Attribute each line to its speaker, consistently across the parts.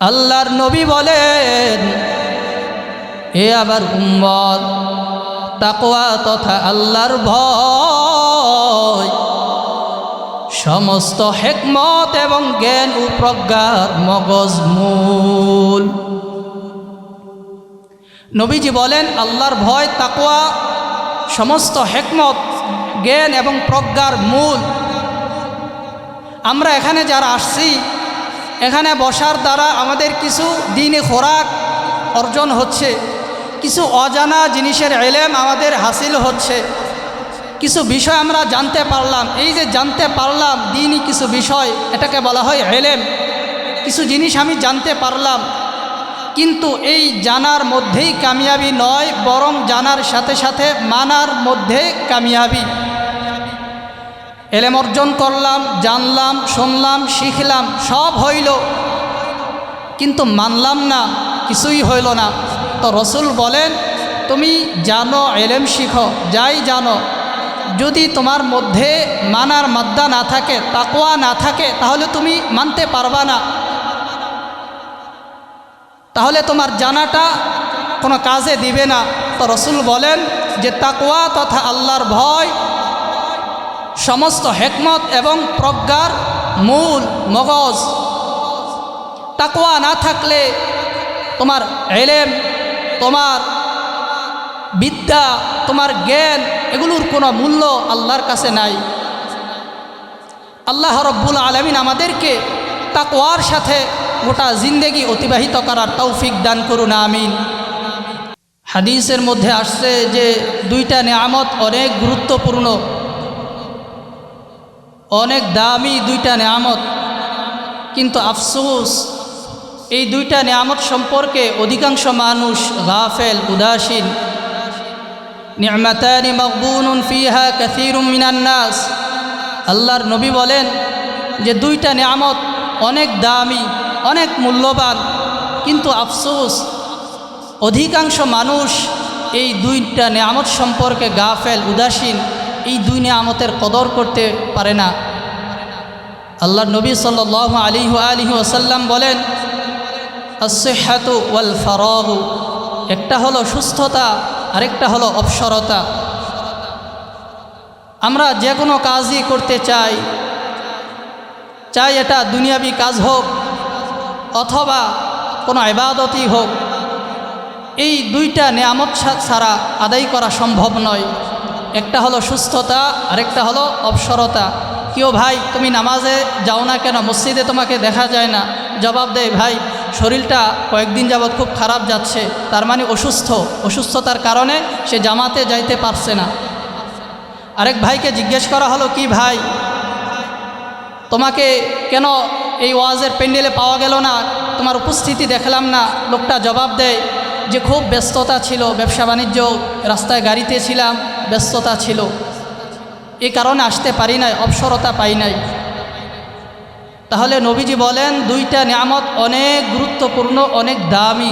Speaker 1: আল্লাহর নবী বলেন, এ আবার উম্মত, তাকওয়া তথা আল্লাহর ভয় সমস্ত হিকমত এবং জ্ঞান ও প্রজ্ঞার মগজ মূল। নবীজি বলেন, আল্লাহর ভয়, তাকওয়া সমস্ত হিকমত, জ্ঞান এবং প্রজ্ঞার মূল। আমরা এখানে যারা আসছি, এখানে বসার দ্বারা আমাদের কিছু দ্বীনি খোরাক অর্জন হচ্ছে, কিছু অজানা জিনিসের ইলম আমাদের হাসিল হচ্ছে, কিছু বিষয় আমরা জানতে পারলাম। এই যে জানতে পারলাম দ্বীনি কিছু বিষয়, এটাকে বলা হয় ইলম। কিছু জিনিস আমি জানতে পারলাম, কিন্তু এই জানার মধ্যেই কামিয়াবি নয়, বরং জানার সাথে সাথে মানার মধ্যে কামিয়াবি। ইলম অর্জন করলাম, জানলাম, শুনলাম, শিখলাম, সব হইল, কিন্তু মানলাম না, কিছুই হইল না। তো রসুল বলেন, তুমি জানো, ইলম শিখো, যাই জানো, যদি তোমার মধ্যে মানার মাদ্দা না থাকে, তাকওয়া না থাকে, তাহলে তুমি মানতে পারবা না, তাহলে তোমার জানাটা কোনো কাজে দিবে না। তো রসুল বলেন যে তাকওয়া তথা আল্লাহর ভয় সমস্ত হিকমত এবং প্রজ্ঞার মূল, মগজ। তাকওয়া না থাকলে তোমার ইলম, তোমার বিদ্যা, তোমার জ্ঞান, এগুলোর কোনো মূল্য আল্লাহর কাছে নাই। আল্লাহ রব্বুল আলামিন আমাদেরকে তাকওয়ার সাথে গোটা জিন্দেগি অতিবাহিত করার তৌফিক দান করুন, আমিন। হাদিসের মধ্যে আসছে যে দুইটা নেয়ামত অনেক গুরুত্বপূর্ণ, অনেক দামি দুইটা নেয়ামত, কিন্তু আফসোস এই দুইটা নেয়ামত সম্পর্কে অধিকাংশ মানুষ গাফেল, উদাসীন। নি'মাতানি মাগবুনুন ফিহা কাসীরুম মিনান নাস। আল্লাহর নবী বলেন যে দুইটা নেয়ামত অনেক দামি, অনেক মূল্যবান, কিন্তু আফসোস অধিকাংশ মানুষ এই দুইটা নেয়ামত সম্পর্কে গাফেল, উদাসীন, এই দুই নেয়ামতের কদর করতে পারে না। আল্লাহর নবী সাল্লাল্লাহু আলাইহি ওয়াসাল্লাম বলেন, আস-সিহহাতু ওয়াল ফারাগু, একটা হলো সুস্থতা, আরেকটা হলো অবসরতা। আমরা যে কোনো কাজই করতে চাই, চাই এটা দুনিয়াবি কাজ হোক অথবা কোনো ইবাদতই হোক, এই দুইটা নেয়ামত ছাড়া আদায় করা সম্ভব নয়। একটা হলো সুস্থতা, আরেকটা হলো অবসরতা। কেউ, ভাই তুমি নামাজে যাও না কেন, মসজিদে তোমাকে দেখা যায় না? জবাব দেয়, ভাই শরীরটা কয়েকদিন যাবৎ খুব খারাপ যাচ্ছে, তার মানে অসুস্থ, অসুস্থতার কারণে সে জামাতে যাইতে পারছে না। আরেক ভাইকে জিজ্ঞেস করা হলো, কি ভাই তোমাকে কেন এই ওয়াজের প্যান্ডেলে পাওয়া গেল না, তোমার উপস্থিতি দেখলাম না? লোকটা জবাব দেয় যে খুব ব্যস্ততা ছিল, ব্যবসা বাণিজ্য, রাস্তায় গাড়িতে ছিলাম, ব্যস্ততা ছিল, এই কারণে আসতে পারি নাই, অবসরতা পাই নাই। তাহলে নবীজি বলেন দুইটা নিয়ামত অনেক গুরুত্বপূর্ণ, অনেক দামি,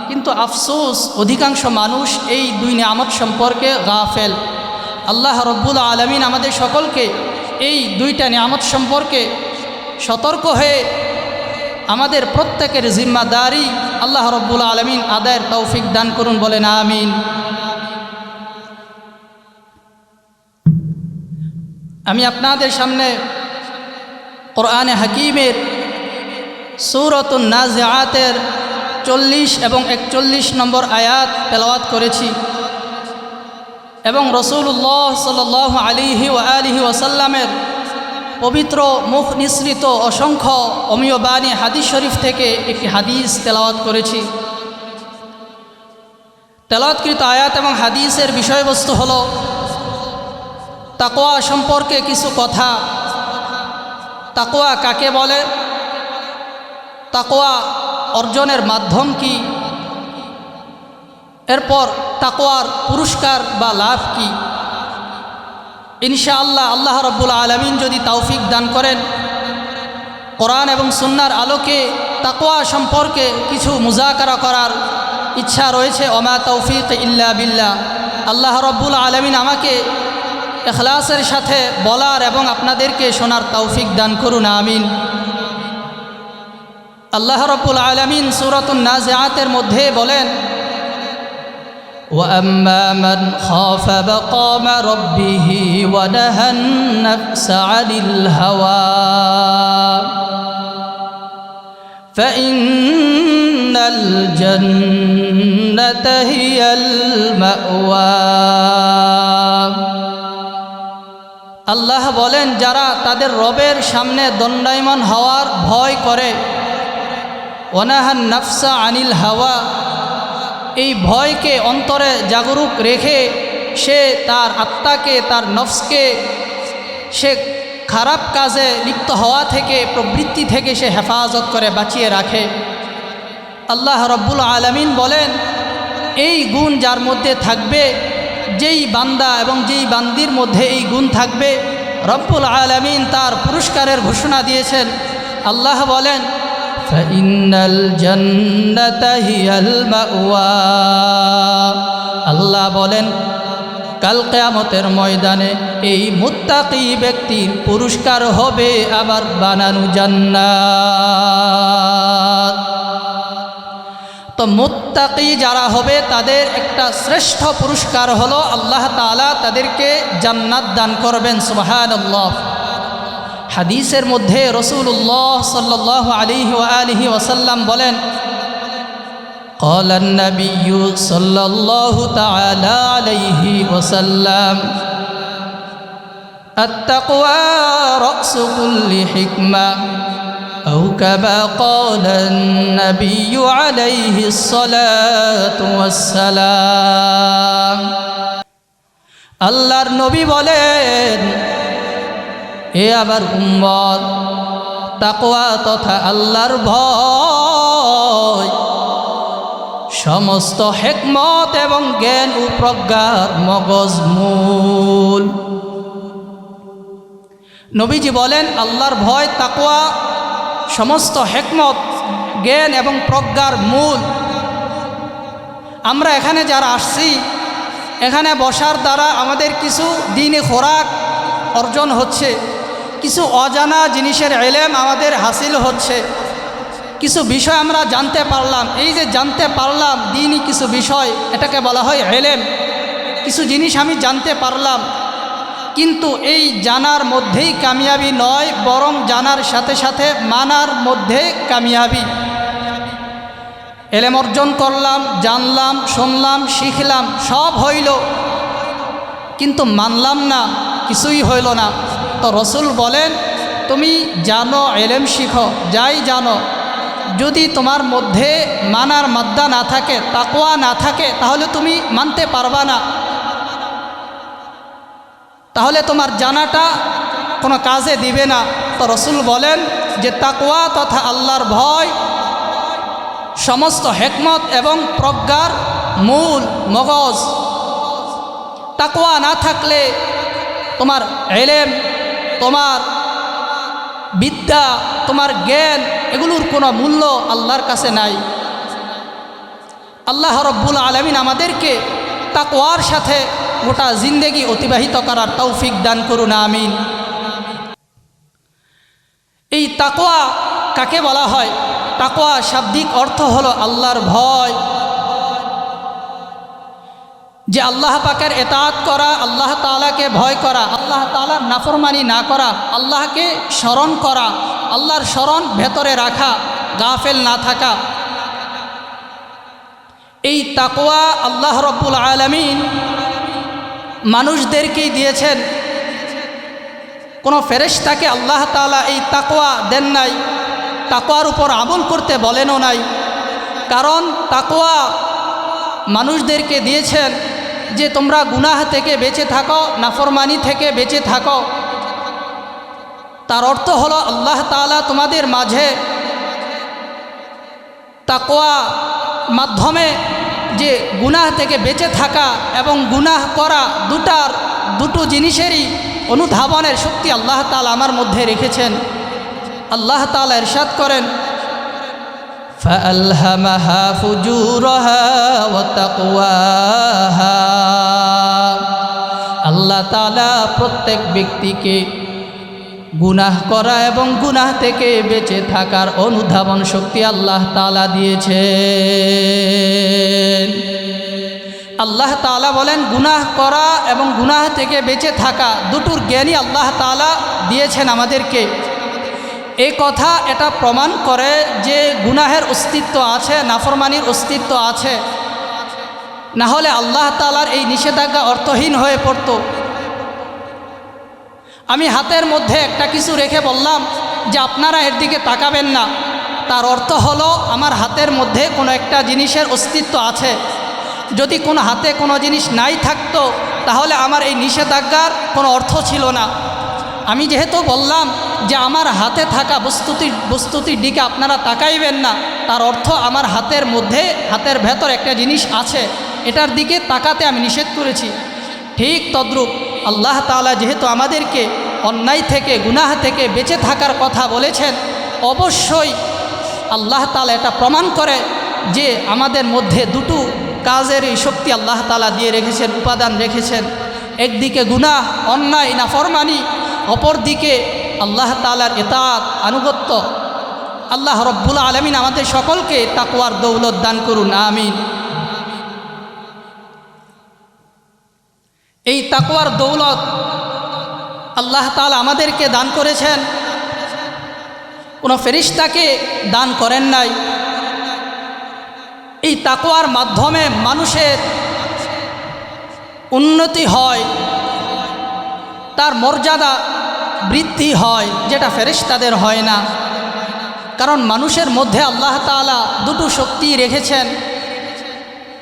Speaker 1: কিন্তু আফসোস অধিকাংশ মানুষ এই দুই নিয়ামত সম্পর্কে গাফেল। আল্লাহ রব্বুল আলামিন আমাদের সকলকে এই দুইটা নিয়ামত সম্পর্কে সতর্ক হয়ে আমাদের প্রত্যেকের জিম্মাদারি আল্লাহ রব্বুল আলামিন আদায়ের তৌফিক দান করুন, বলেন আমিন। আমি আপনাদের সামনে কোরআনে হাকিমের সূরাতুন নাজিআতের 40 এবং 41 নম্বর আয়াত তেলাওয়াত করেছি, এবং রাসূলুল্লাহ সাল্লাল্লাহু আলাইহি ওয়াসাল্লামের পবিত্র মুখ নিঃসৃত অসংখ্য অমীয় বাণী হাদিস শরীফ থেকে একটি হাদিস তেলাওয়াত করেছি। তেলাওয়াতকৃত আয়াত এবং হাদিসের বিষয়বস্তু হলো তাকওয়া সম্পর্কে কিছু কথা। তাকওয়া কাকে বলে? তাকওয়া অর্জনের মাধ্যম কি? এরপর তাকওয়ার পুরস্কার বা লাভ কি? ইনশাআল্লাহ আল্লাহ রাব্বুল আলামিন যদি তৌফিক দান করেন, কোরআন এবং সুন্নাহর আলোকে তাকওয়া সম্পর্কে কিছু মুযাকারা করার ইচ্ছা রয়েছে। ওমা তৌফিক ইল্লা বিল্লাহ। আল্লাহ রাব্বুল আলামিন আমাকে ইখলাসের সাথে বলার এবং আপনাদেরকে শোনার তৌফিক দান করুন, আমিন। আল্লাহ রাব্বুল আলামিন সূরাতুন নাজিআতের মধ্যে বলেন, وَأَمَّا مَنْ خَافَ مَقَامَ رَبِّهِ وَنَهَى النَّفْسَ عَنِ الْهَوَى فَإِنَّ الْجَنَّةَ هِيَ الْمَأْوَى। আল্লাহ বলেন, যারা তাদের রবের সামনে দণ্ডায়মান হওয়ার ভয় করে, ওয়ানাহান নাফসা আনিল হাওয়া, এই ভয়কে অন্তরে জাগরুক রেখে সে তার আত্মাকে, তার নফসকে সে খারাপ কাজে লিপ্ত হওয়া থেকে, প্রবৃত্তি থেকে সে হেফাজত করে, বাঁচিয়ে রাখে। আল্লাহ রাব্বুল আলামিন বলেন, এই গুণ যার মধ্যে থাকবে, যেই বান্দা এবং যেই বান্দির মধ্যে এই গুণ থাকবে, রব্বুল আলামিন তার পুরস্কারের ঘোষণা দিয়েছেন। আল্লাহ বলেন, ফাইন্নাল জান্নাতা হিয়াল মাওয়া। আল্লাহ বলেন, কাল কিয়ামতের ময়দানে এই মুত্তাকি ব্যক্তির পুরস্কার হবে আবার বানানো জান্নাত। তো মুত্তাকি যারা হবে তাদের একটা শ্রেষ্ঠ পুরস্কার হলো আল্লাহ তাআলা তাদেরকে জান্নাত দান করবেন। সুবহানাল্লাহ। হাদিসের মধ্যে রাসূলুল্লাহ সাল্লাল্লাহু আলাইহি ওয়া আলিহি ওয়াসাল্লাম বলেন, قال النبي صلى الله تعالى عليه وسلم التقوى رأس كل حكمة أو كما قال النبي عليه الصلاة والسلام। আল্লাহর নবী বলেন, এ আবার উম্মত, তাকওয়া তথা আল্লাহর ভয় সমস্ত হিকমত এবং জ্ঞান ও প্রজ্ঞার মগজমূল। নবীজি বলেন, আল্লাহর ভয়, তাকওয়া সমস্ত হিকমত, জ্ঞান এবং প্রজ্ঞার মূল। আমরা এখানে যারা আসছি, এখানে বসার দ্বারা আমাদের কিছু দ্বীনি খোরাক অর্জন হচ্ছে, কিছু অজানা জিনিসের ইলম আমাদের হাসিল হচ্ছে, কিছু বিষয় আমরা জানতে পারলাম। এই যে জানতে পারলাম দ্বীনি কিছু বিষয়, এটাকে বলা হয় ইলম। কিছু জিনিস আমি জানতে পারলাম, কিন্তু এই জানার মধ্যেই কামিয়াবি নয়, বরং জানার সাথে সাথে মানার মধ্যে কামিয়াবি। ইলম অর্জন করলাম, জানলাম, শুনলাম, শিখলাম, সব হইল, কিন্তু মানলাম না, কিছুই হইল না। তো রসুল বলেন, তুমি জানো, ইলম শিখো, যাই জানো, যদি তোমার মধ্যে মানার মাদ্দা না থাকে, তাকওয়া না থাকে, তাহলে তুমি মানতে পারবা না, তাহলে তোমার জানাটা কোনো কাজে দিবে না। তো রসুল বলেন যে তাকওয়া তথা আল্লাহর ভয় সমস্ত হিকমত এবং প্রজ্ঞার মূল, মগজ। তাকওয়া না থাকলে তোমার ইলম, তোমার বিদ্যা, তোমার জ্ঞান, এগুলোর কোনো মূল্য আল্লাহর কাছে নাই। আল্লাহ রাব্বুল আলামিন আমাদেরকে তাকওয়ার সাথে গোটা জিন্দেগি অতিবাহিত করার তৌফিক দান করুন, আমিন। এই তাকওয়া কাকে বলা হয়? তাকওয়া শাব্দিক অর্থ হলো আল্লাহর ভয়, যে আল্লাহ পাকের এতাআত করা, আল্লাহ তাআলাকে ভয় করা, আল্লাহ তাআলার নাফরমানি না করা, আল্লাহকে স্মরণ করা, আল্লাহর স্মরণ ভেতরে রাখা, গাফেল না থাকা। এই তাকওয়া আল্লাহ রাব্বুল আলামিন মানুষদেরকেই দিয়েছেন, কোনো ফেরেশতাকে আল্লাহ তাআলা এই তাকওয়া দেন নাই, তাকওয়ার উপর আমল করতে বলেনও নাই। কারণ তাকওয়া মানুষদেরকে দিয়েছেন যে তোমরা গুনাহ থেকে বেঁচে থাকো, নাফরমানি থেকে বেঁচে থাকো। তার অর্থ হলো আল্লাহ তাআলা তোমাদের মাঝে তাকওয়া মাধ্যমে যে গুনাহ থেকে বেঁচে থাকা এবং গুনাহ করা, দুটো জিনিসেরই অনুধাবনের শক্তি আল্লাহ তাআলা আমার মধ্যে রেখেছেন। আল্লাহ তাআলা ইরশাদ করেন, فألهمها فجورها وتقواها। আল্লাহ তাআলা প্রত্যেক ব্যক্তিকে গুনাহ করা এবং গুনাহ থেকে বেঁচে থাকার অনুধাবন শক্তি আল্লাহ তাআলা দিয়েছেন। আল্লাহ তাআলা বলেন গুনাহ করা এবং গুনাহ থেকে বেঁচে থাকা দুটোর জ্ঞানই আল্লাহ তাআলা দিয়েছেন আমাদেরকে। এই কথা এটা প্রমাণ করে যে গুনাহের অস্তিত্ব আছে, নাফরমানির অস্তিত্ব আছে, না হলে আল্লাহ তাআলার এই নিষেধাজ্ঞা অর্থহীন হয়ে পড়ত। আমি হাতের মধ্যে একটা কিছু রেখে বললাম যে আপনারা এর দিকে তাকাবেন না, তার অর্থ হলো আমার হাতের মধ্যে কোনো একটা জিনিসের অস্তিত্ব আছে। যদি কোনো হাতে কোনো জিনিস নাই থাকতো তাহলে আমার এই নিষেধাজ্ঞার কোনো অর্থ ছিল না। আমি যেহেতু বললাম যে আমার হাতে থাকা বস্তুটির দিকে আপনারা তাকাইবেন না, তার অর্থ আমার হাতের মধ্যে, হাতের ভেতর একটা জিনিস আছে, এটার দিকে তাকাতে আমি নিষেধ করেছি। ঠিক তদ্রূপ আল্লাহ তাআলা যেহেতু আমাদেরকে অন্যায় থেকে, গুনাহ থেকে বেঁচে থাকার কথা বলেছেন, অবশ্যই আল্লাহ তাআলা এটা প্রমাণ করে যে আমাদের মধ্যে দুটো কাজের এই শক্তি আল্লাহ তাআলা দিয়ে রেখেছেন, উপাদান রেখেছেন। একদিকে গুনাহ, অন্যায়, নাফরমানি, অপরদিকে আল্লাহ তাআলার ইতাআত, আনুগত্য। আল্লাহ রব্বুল আলামিন আমাদের সকলকে তাকওয়ার দৌলত দান করুন, আমিন। এই তাকওয়ার দৌলত আল্লাহ তাআলা আমাদেরকে দান করেছেন, কোনো ফেরেশতাকে দান করেন নাই। এই তাকওয়ার মাধ্যমে মানুষের উন্নতি হয়, তার মর্যাদা বৃদ্ধি হয়, যেটা ফেরেশতাদের হয় না। কারণ মানুষের মধ্যে আল্লাহ তাআলা দুটো শক্তি রেখেছেন,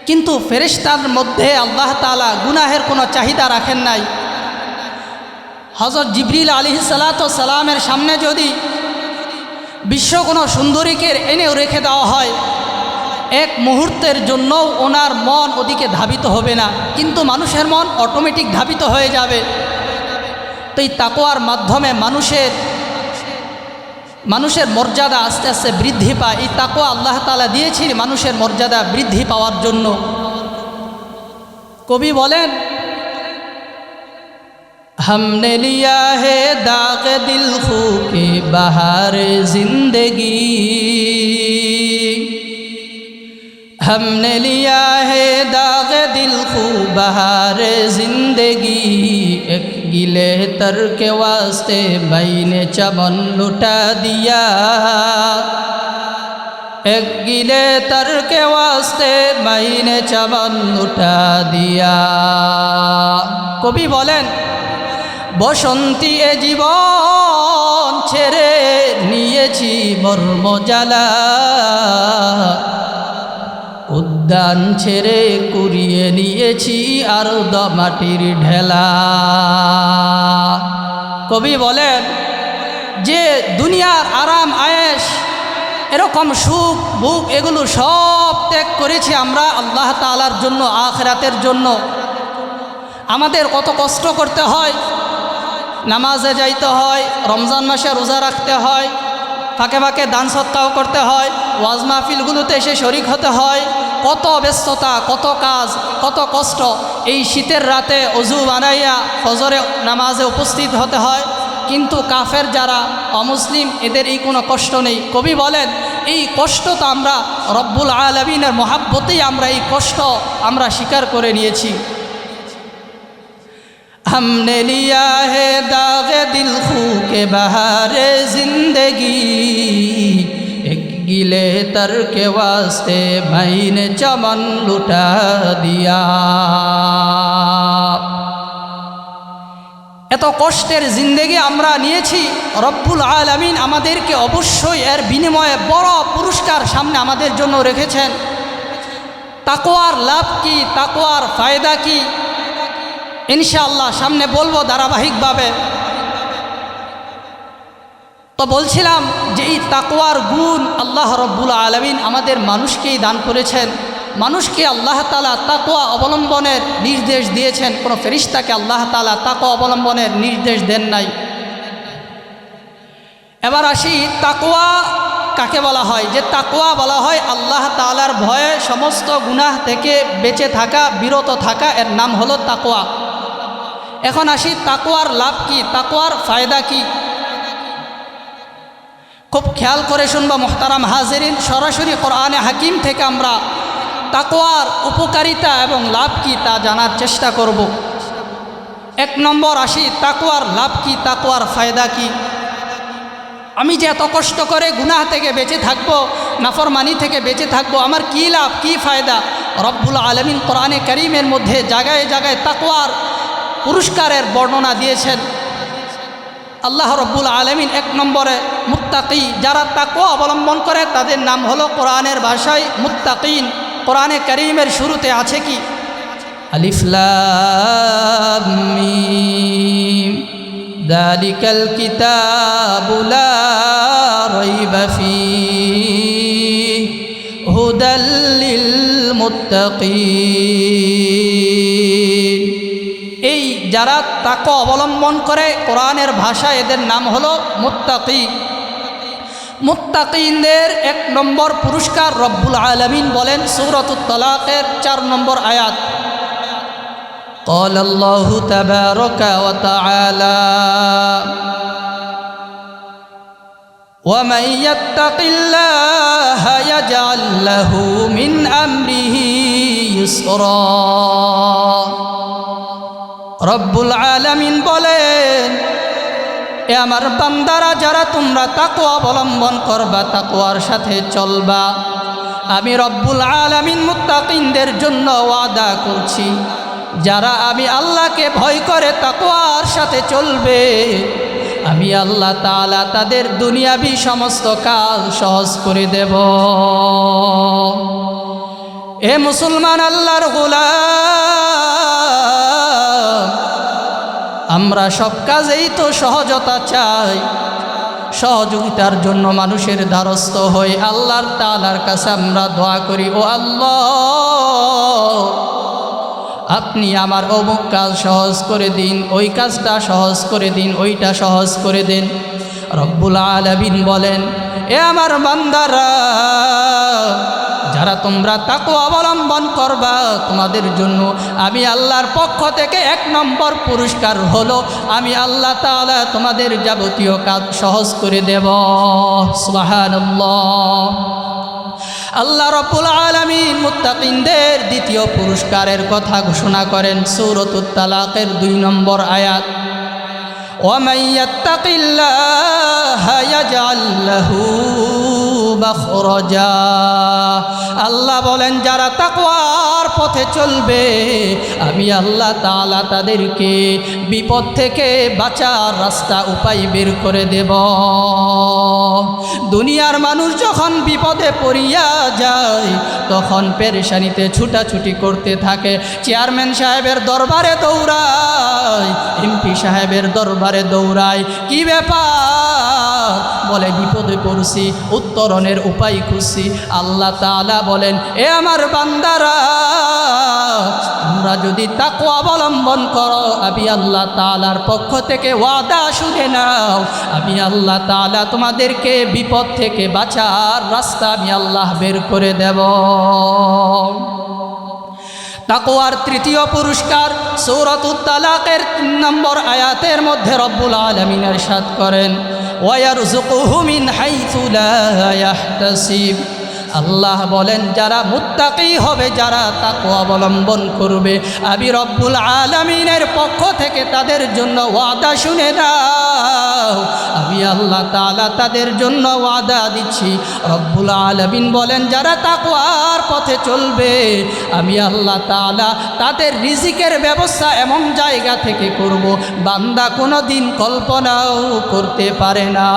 Speaker 1: কিন্তু ফেরেশতার মধ্যে আল্লাহ তাআলা গুনাহের কোনো চাহিদা রাখেন নাই। হযরত জিবরিল আলাইহিস সালাতু ওয়াস সালামের সামনে যদি বিশ্ব কোনো সুন্দরীকে এনেও রেখে দেওয়া হয়, এক মুহূর্তের জন্য ওনার মন ওদিকে ধাবিত হবে না, কিন্তু মানুষের মন অটোমেটিক ধাবিত হয়ে যাবে। তো এই তাকওয়ার মাধ্যমে মানুষের মর্যাদা আস্তে আস্তে বৃদ্ধি পায়। এই তাকওয়া আল্লাহ তাআলা দিয়েছেন মানুষের মর্যাদা বৃদ্ধি পাওয়ার জন্য। কবি বলেন, हमने लिया है दाग दिल खू के बहार जिंदगी, हमने लिया है दाग दिल खू बहार जिंदगी, एक गिले तर के वास्ते मैंने चमन लुटा दिया, एक गिले तर के वास्ते मैंने चमन लुटा दिया। কবি বলেন, বসন্তী এ জীবন ছেড়ে নিয়েছি মর্ম জ্বালা, উদ্যান ছেড়ে কুড়িয়ে নিয়েছি আরদ মাটির ঢেলা। কবি বলেন যে দুনিয়ার আরাম আয়েশ, এরকম সুখ ভোগ, এগুলো সব ত্যাগ করেছি আমরা আল্লাহ তাআলার জন্য, আখিরাতের জন্য। আমাদের কত কষ্ট করতে হয়, নামাজে যাইতে হয়, রমজান মাসে রোজা রাখতে হয়, ফাঁকে ফাঁকে দান সৎকাও করতে হয়, ওয়াজ মাহফিলগুলোতে এসে শরিক হতে হয়, কত ব্যস্ততা, কত কাজ, কত কষ্ট। এই শীতের রাতে অজু বানাইয়া ফজরে নামাজে উপস্থিত হতে হয়, কিন্তু কাফের যারা অমুসলিম এদের এই কোনো কষ্ট নেই। কবি বলেন এই কষ্ট তো আমরা রব্বুল আলামিনের মহাব্বতেই আমরা এই কষ্ট আমরা স্বীকার করে নিয়েছি। हमने लिया है दाग दिल खू के बहारे जिंदगी, एक गिले तर के वास्ते मैंने चमन लुटा दिया। এত কষ্টের জিন্দেগি আমরা নিয়েছি, রব্বুল আলামিন আমাদেরকে অবশ্যই এর বিনিময়ে বড় পুরস্কার সামনে আমাদের জন্য রেখেছেন। তাকওয়ার লাভ কি, তাকওয়ার ফায়দা কি, ইনশাআল্লাহ সামনে বলবো ধারাবাহিকভাবে। তো বলছিলাম যে এই তাকওয়ার গুণ আল্লাহ রব্বুল আলামিন আমাদের মানুষকেই দান করেছেন। মানুষকে আল্লাহ তাআলা তাকওয়া অবলম্বনের নির্দেশ দিয়েছেন, কোনো ফেরেশতাকে আল্লাহ তাআলা তাকওয়া অবলম্বনের নির্দেশ দেন নাই। এবার আসি তাকওয়া কাকে বলা হয়। যে তাকওয়া বলা হয় আল্লাহ তাআলার ভয়ে সমস্ত গুনাহ থেকে বেঁচে থাকা, বিরত থাকা, এর নাম হলো তাকওয়া। এখন আসি তাকওয়ার লাভ কি, তাকওয়ার ফায়দা কি। খুব খেয়াল করে শুনবা মুহতারাম হাজিরিন, সরাসরি কোরআনে হাকিম থেকে আমরা তাকওয়ার উপকারিতা এবং লাভ কি তা জানার চেষ্টা করব। 1 নম্বর আসি, তাকওয়ার লাভ কি, তাকওয়ার ফায়দা কি। আমি যে এত কষ্ট করে গুনাহ থেকে বেঁচে থাকব, নাফরমানি থেকে বেঁচে থাকব, আমার কি লাভ, কি ফায়দা। রব্বুল আলামিন কোরআনে কারীমের মধ্যে জায়গায় জায়গায় তাকওয়ার পুরস্কারের বর্ণনা দিয়েছেন। আল্লাহ রব্বুল আলামিন 1 নম্বরে মুত্তাকি, যারা তাকওয়া অবলম্বন করে তাদের নাম হলো কোরআনের ভাষায় মুত্তাকিন। কোরআনে কারীমের শুরুতে আছে কি? আলিফ লাম মিম যালিকাল কিতাবু লা রাইবা ফীহি হুদাল লিল মুত্তাকিন। এই যারা তাকওয়া অবলম্বন করে কোরআনের ভাষায় এদের নাম হলো মুত্তাকি। মুত্তাকিনদের 1 নম্বর পুরস্কার রব্বুল আলামিন বলেন সূরাতুত তালাকের 4 নম্বর আয়াত, قال الله تبارك وتعالى ومن يتق الله يجعل له من أمره يسرا। রব্বুল আলামিন বলেন, এ আমার বান্দারা যারা তোমরা তাকওয়া অবলম্বন করবা, তাকওয়ার সাথে চলবা, আমি রব্বুল আলামিন মুত্তাকিনদের জন্য ওয়াদা করছি, যারা আমি আল্লাহকে ভয় করে তাকওয়ার সাথে চলবে, আমি আল্লাহ তাআলা তাদের দুনিয়াবি সমস্ত কাজ সহজ করে দেব। এ মুসলমান আল্লাহর গোলাম, আমরা সব কাজেই তো সহজতা চাই, সহযোগিতার জন্য মানুষের দ্বারস্থ হই, আল্লাহর তাআলার কাছে আমরা দোয়া করি, ও আল্লাহ আপনি আমার অমুক কাজ সহজ করে দিন, ওই কাজটা সহজ করে দিন, ওইটা সহজ করে দিন। রব্বুল আলামিন বলেন, এ আমার বান্দারা যারা তোমরা তাকওয়া অবলম্বন করবা, তোমাদের জন্য আমি আল্লাহর পক্ষ থেকে 1 নম্বর পুরস্কার হলো আমি আল্লাহ তাআলা তোমাদের যাবতীয় কাজ সহজ করে দেব। সুবহানাল্লাহ। আল্লাহ রব্বুল আলামিন মুত্তাকিনদের 2য় পুরস্কারের কথা ঘোষণা করেন সূরাতুত তালাকের 2 নম্বর আয়াত, ওয়ামান ইয়াত্তাকিল্লাহা ইয়াজআল লাহু মাখরাজা। আল্লাহ বলেন, যারা তাকওয়ার পথে চলবে, আমি আল্লাহ তাআলা তাদেরকে বিপদ থেকে বাঁচার রাস্তা উপায় বের করে দেব। দুনিয়ার মানুষ যখন বিপদে পড়িয়া যায়, তখন পেরেশানিতে ছুটাছুটি করতে থাকে, চেয়ারম্যান সাহেবের দরবারে দৌড়ায়, এমপি সাহেবের দরবারে দৌড়ায়, কি ব্যাপার, বলে বিপদে পড়ছি, উত্তরণের উপায় খুঁজছি। আল্লাহ তাআলা বলেন, এ আমার বান্দারা তোমরা যদি তাকওয়া অবলম্বন করো, আমি আল্লাহ তাআলার পক্ষ থেকে ওয়াদা শুনে নাও, আমি আল্লাহ তাআলা তোমাদেরকে বিপদ থেকে বাঁচার রাস্তা আমি আল্লাহ বের করে দেব। তাকওয়ার 3য় পুরস্কার সূরাতুত তালাকের 3 নম্বর আয়াতের মধ্যে রব্বুল আলামিন ইরশাদ করেন, ওয়ায়ারযুকুহু মিন হাইথু লা ইয়াহতাসিব। আল্লাহ বলেন, যারা মুত্তাকি হবে, যারা তাকওয়া অবলম্বন করবে, আমি রব্বুল আলামিনের পক্ষ থেকে তাদের জন্য ওয়াদা শুনে নাও, আমি আল্লাহ তাআলা তাদের জন্য ওয়াদা দিচ্ছি। রব্বুল আলামিন বলেন, যারা তাকওয়ার পথে চলবে, আমি আল্লাহ তাআলা তাদের রিজিকের ব্যবস্থা এমন জায়গা থেকে করব, বান্দা কোনো দিন কল্পনাও করতে পারে না।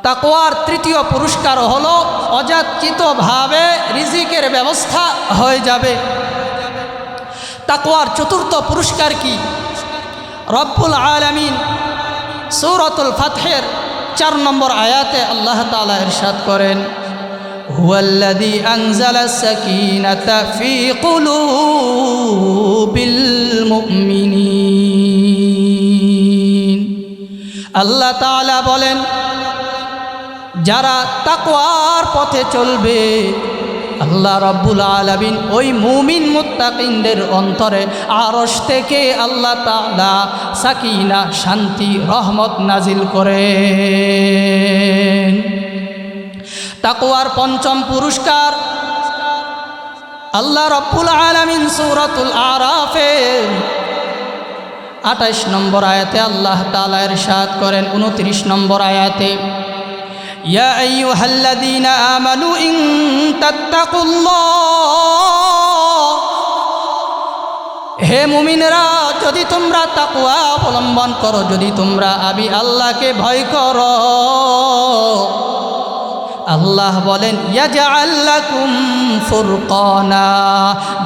Speaker 1: তাকওয়ার 3য় পুরস্কার হলো অযাচিতভাবে রিজিকের ব্যবস্থা হয়ে যাবে। তাকওয়ার 4র্থ পুরস্কার কি? রব্বুল আলামিন সূরাতুল ফাতহের 4 নম্বর আয়াতে আল্লাহ তাআলা ইরশাদ করেন, হুয়াল্লাযী আনজালাস সাকিনাতা ফী কুলুবিল মুমিনিন। আল্লাহ তাআলা বলেন, যারা তাকওয়ার পথে চলবে, আল্লাহ রাব্বুল আলামিন ওই মুমিন মুত্তাকিনদের অন্তরে আরশ থেকে আল্লাহ তাআলা সাকিনা শান্তি রহমত নাজিল করেন। তাকওয়ার পঞ্চম পুরস্কার আল্লাহ রাব্বুল আলামিন সূরাতুল আরাফের 28 নম্বর আয়াতে আল্লাহ তাআলা ইরশাদ করেন 29 নম্বর আয়াতে, ইয়া আইয়ুহাল্লাযীনা আমানু ইন তাত্তাকুল্লাহ, হে মুমিনেরা যদি তোমরা তাকওয়া অবলম্বন করো, যদি তোমরা আমি আল্লাহকে ভয় করো, আল্লাহ বলেন ইয়াজআল লাকুম ফুরকানা,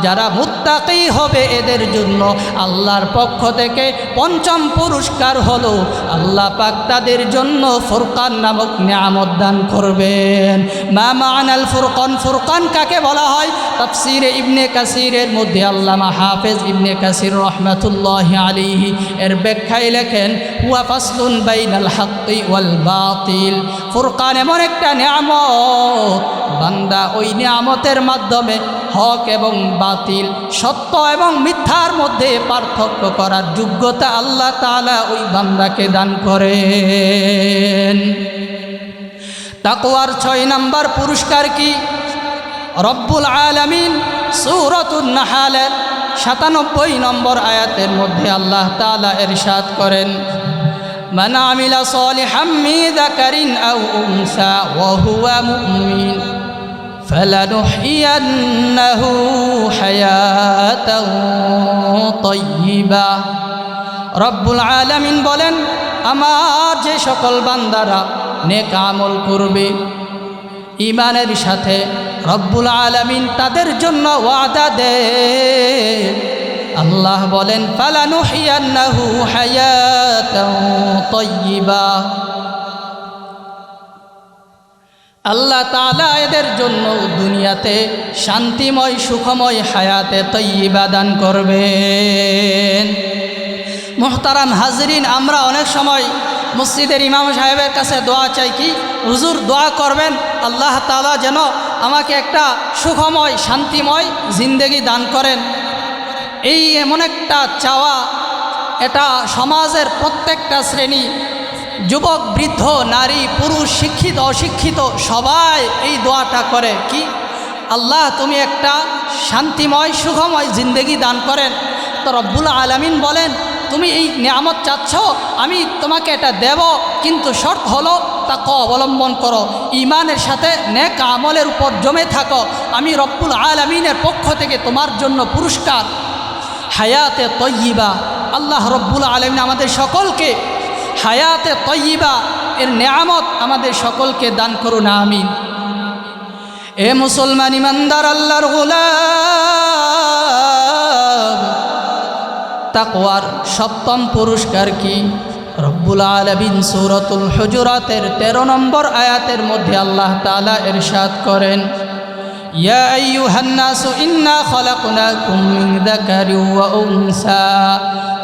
Speaker 1: যারা মুত্তাকি হবে এদের জন্য আল্লাহর পক্ষ থেকে পঞ্চম পুরস্কার হলো আল্লাহ পাক তাদের জন্য ফুরকান নামক নিয়ামত দান করবেন। মা মা'নাল ফুরকান, ফুরকান কাকে বলা হয়? তাফসীরে ইবনে কাসিরের মধ্যে আল্লামা হাফেজ ইবনে কাসির রাহমাতুল্লাহি আলাইহি এর ব্যাখ্যায় লেখেন, হুয়া ফাসলুন বাইনাল হাক্কি ওয়াল বাতিল, ফুরকান এমন একটা নিয়ামত, বান্দা ওই নিয়ামতের মাধ্যমে হক এবং বাতিল, সত্য এবং মিথ্যার মধ্যে পার্থক্য করার যোগ্যতা আল্লাহ তাআলা ওই বান্দাকে দান করেন। তাকওয়ার 6 নম্বর পুরস্কার কি? রব্বুল আলামিন সূরাতুন নাহলের 97 নম্বর আয়াতের মধ্যে আল্লাহ তাআলা ইরশাদ করেন, মান আমিলা সালিহাম মিন যাকারিন আও উনসা ওয়া হুয়া মুমিন ফালানুহইয়ান্নাহু হায়াতান তাইয়্যিবা। রব্বুল আলামিন বলেন, আমার যে সকল বান্দারা নেক আমল করবে ঈমানের সাথে, রব্বুল আলামিন তাদের জন্য ওয়াদা দেন। আল্লাহ বলেন ফালানুহইয়ান্নাহু হায়াতান তাইয়্যিবা, আল্লাহ তাআলা এদের জন্য দুনিয়াতে শান্তিময় সুখময় হায়াতে তাইয়্যিবা দান করবেন। মুহতারাম হাজরিন, আমরা অনেক সময় মসজিদের ইমাম সাহেবের কাছে দোয়া চাই, কি হুজুর দোয়া করবেন আল্লাহ তাআলা যেন আমাকে একটা সুখময় শান্তিময় জিন্দেগি দান করেন। এই এমন একটা চাওয়া, এটা সমাজের প্রত্যেকটা শ্রেণী, যুবক বৃদ্ধ নারী পুরুষ শিক্ষিত অশিক্ষিত সবাই এই দোয়াটা করে, কি আল্লাহ তুমি একটা শান্তিময় সুখময় জিন্দেগি দান করেন। তো রব্বুল আলামিন বলেন, তুমি এই নিয়ামত চাচ্ছ, আমি তোমাকে এটা দেব, কিন্তু শর্ত হলো তাকওয়া অবলম্বন করো, ঈমানের সাথে নেক আমলের উপর জমে থাকো, আমি রব্বুল আলামিনের পক্ষ থেকে তোমার জন্য পুরস্কার হায়াতে তাইয়্যিবা। আল্লাহ রব্বুল আলামিন আমাদের সকলকে হায়াতে তাইয়্যিবা এর নিয়ামত আমাদের সকলকে দান করুন, আমিন। এ মুসলমান ইমানদার আল্লাহর গোলাম, তাকওয়ার 7ম পুরস্কার কি? রব্বুল আলামিন সূরাতুল হুজুরাতের 13 নম্বর আয়াতের মধ্যে আল্লাহ তাআলা ইরশাদ করেন, ইয়া আইয়ুহান নাসু ইন্না খলাকনাকুম মিন যাকারিন ওয়া উনসা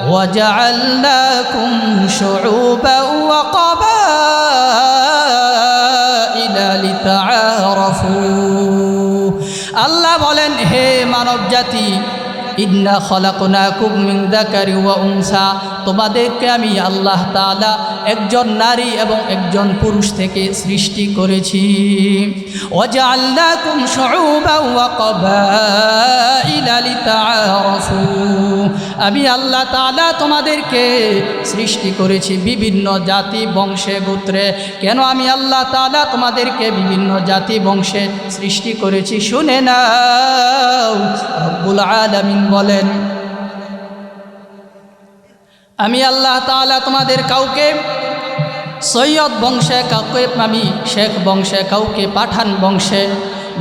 Speaker 1: ওয়া জাআলনাকুম শুউবান ওয়া ক্বাবাইলা লিতাআরাফু। আল্লাহ বলেন, হে মানব জাতি, ইন্না খলাকনাকুম মিন যাকারিন ওয়া উনসা, তোমাদেরকে আমি আল্লাহ তাআলা একজন নারী এবং একজন পুরুষ থেকে সৃষ্টি করেছি। ওয়া জাআলনাকুম শুউবান ওয়া ক্বাবাইলা লিতাআরাফু, আমি আল্লাহ তাআলা তোমাদেরকে সৃষ্টি করেছি বিভিন্ন জাতি বংশে গোত্রে। কেন আমি আল্লাহ তাআলা তোমাদেরকে বিভিন্ন জাতি বংশে সৃষ্টি করেছি শুনে নাও। রব্বুল আলামিন বলেন, আমি আল্লাহ তাআলা তোমাদের কাউকে সৈয়দ বংশে, কাউকে আমি শেখ বংশে, কাউকে পাঠান বংশে,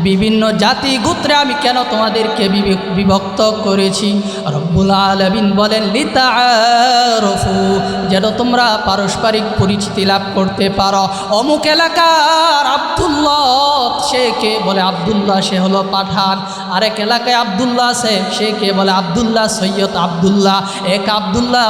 Speaker 1: বিভিন্ন জাতি গোত্রে আমি কেন তোমাদেরকে বিভক্ত করেছি? রব্বুল আলামিন বলেন লিতাআরাফু, যেন তোমরা পারস্পরিক পরিচিতি লাভ করতে পারো। অমুক এলাকার আব্দুল্লাহ সে কে? বলে আবদুল্লাহ, সে হলো পাঠান। আরেক এলাকায় আবদুল্লাহ আছে, সে কে? বলে আবদুল্লাহ সৈয়দ আবদুল্লাহ। এক আবদুল্লাহ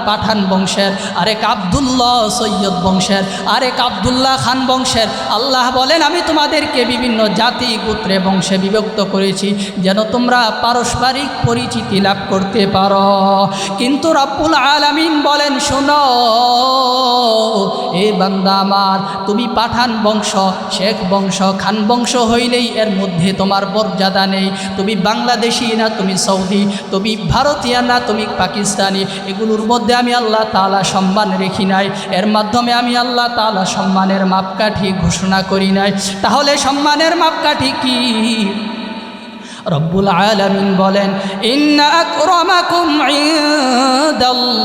Speaker 1: পাঠান বংশের, আরেক আবদুল্লাহ সৈয়দ বংশের, আরেক আবদুল্লাহ খান বংশের। আল্লাহ বলেন আমি তোমাদেরকে বিভিন্ন জাতি গোত্রে বংশে বিভক্ত করেছি যেন তোমরা পারস্পরিক পরিচিতি লাভ করতে পারো। কিন্তু রব্বুল আলামিন বলেন শোনো এ বান্দা আমার, তুমি পাঠান বংশ, শেখ বংশ, খান বংশ হইলেই এর মধ্যে তোমার মর্যাদা নেই। তুমি বাংলাদেশি না তুমি সৌদি, তুমি ভারতীয় না তুমি পাকিস্তানি, এগুলোর মধ্যে আমি আল্লাহ তাআলা সম্মান রেখি নাই। এর মাধ্যমে আমি আল্লাহ তাআলা সম্মানের মাপকাঠি ঘোষণা করি নাই। তাহলে সম্মানের মাপকাঠি কি? রব্বুল আলামিন বলেন ইন্না আকরামাকুম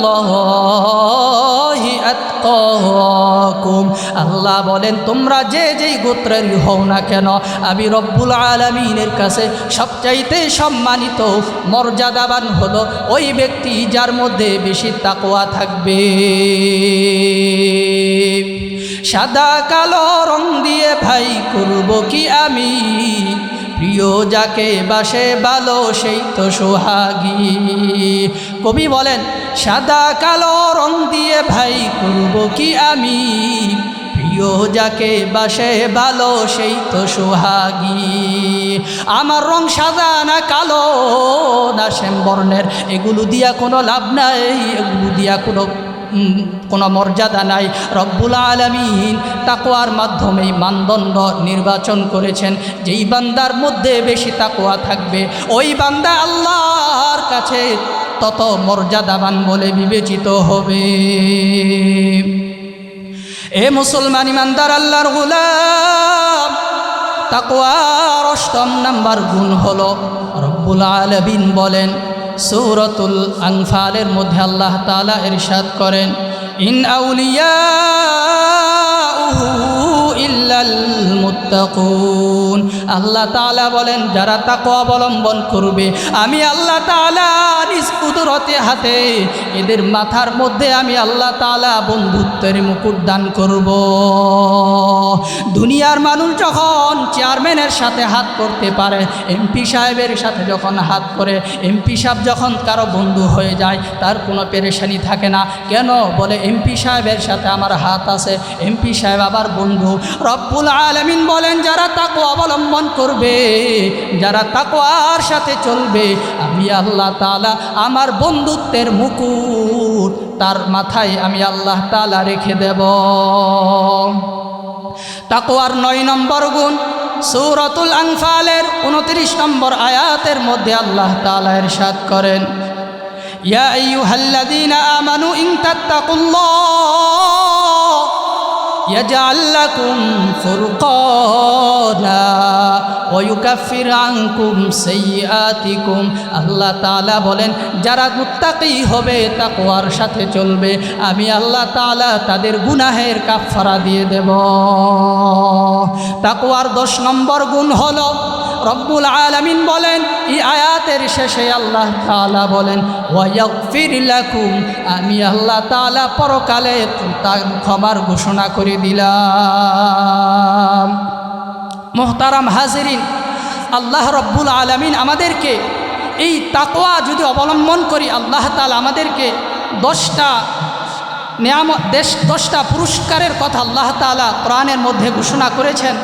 Speaker 1: ইনদাল্লাহি আতকাকুম। আল্লাহ বলেন তোমরা যেই গোত্রের হও না কেন, আমি রব্বুল আলামিনের কাছে সবচাইতে সম্মানিত মর্যাদাবান হলো ওই ব্যক্তি যার মধ্যে বেশি তাকওয়া থাকবে। সাদা কালো রং দিয়ে ভাই করব কি আমি, প্রিয় যাকে বাসে ভালো সেই তো সোহাগী। কবি বলেন সাদা কালো রং দিয়ে ভাই করব কি আমি, প্রিয় যাকে বাসে ভালো সেই তো সোহাগী। আমার রং সাদা না কালো না শ্যাম বর্ণের, এগুলো দিয়া কোনো লাভ নাই, এগুলো দিয়া কোনো মর্যাদা নাই। রব্বুল আলামিন তাকওয়ার মাধ্যমে মানদণ্ড নির্বাচন করেছেন। যেই বান্দার মধ্যে বেশি তাকওয়া থাকবে ওই বান্দা আল্লাহর কাছে তত মর্যাদাবান বলে বিবেচিত হবে। এ মুসলমান ইমানদার আল্লাহর গোলাম, তাকওয়ার ৮ম নাম্বার গুণ হলো রব্বুল আলামিন বলেন সূরাতুল আনফালের মধ্যে আল্লাহ তাআলা ইরশাদ করেন ইন আউলিয়াউহু ইল্লাল মুত্তাকুন। আল্লাহ তাআলা বলেন যারা তাকওয়া অবলম্বন করবে আমি আল্লাহ তাআলা নিজ কুদরতে হাতে এদের মাথার মধ্যে আমি আল্লাহ তাআলা বন্ধুত্বের মুকুট দান করব। দুনিয়ার মানুষ যখন চেয়ারম্যানের সাথে হাত করতে পারে, এমপি সাহেবের সাথে যখন হাত করে, এমপি সাহেব যখন কারো বন্ধু হয়ে যায় তার কোনো পেরেশানি থাকে না। কেন? বলে এমপি সাহেবের সাথে আমার হাত আছে, এমপি সাহেব আবার বন্ধু। রব্বুল আলামিন বলেন যারা তাকওয়া অবলম্বন করবে, যারা তাকওয়ার সাথে চলবে, আমি আল্লাহ তাআলা আমার বন্ধুত্বের মুকুট তার মাথায় আমি আল্লাহ তাআলা রেখে দেব। তাকওয়ার ৯ নম্বর গুণ সূরাতুল আনফালের ২৯ নম্বর আয়াতের মধ্যে আল্লাহ তাআলা ইরশাদ করেন ইয়া আইয়ুহাল্লাযীনা আমানু ইন তাত্তাকুল্লাহ ইয়াজআল লাকুম ফুরকানা ওয়া ইউকাফির আনকুম সাইয়্যাতিকুম। আল্লাহ তাআলা বলেন যারা মুত্তাকি হবে, তাকওয়ার সাথে চলবে, আমি আল্লাহ তাআলা তাদের গুনাহের কাফারা দিয়ে দেব। তাকওয়ার ১০ নম্বর গুণ হলো রব্বুল আলামিন বলেন এই আয়াতের শেষে আল্লাহ তাআলা বলেন ওয়া ইয়াগফির লাকুম, আমি আল্লাহ তাআলা পরকালে তার ক্ষমার ঘোষণা করে দিলাম। মুহতারাম হাজিরিন, আল্লাহ রব্বুল আলামিন আমাদেরকে এই তাকওয়া যদি অবলম্বন করি, আল্লাহ তাআলা আমাদেরকে 10টা নিয়ামত 10টা পুরস্কারের কথা আল্লাহ তাআলা কোরআনের মধ্যে ঘোষণা করেছেন।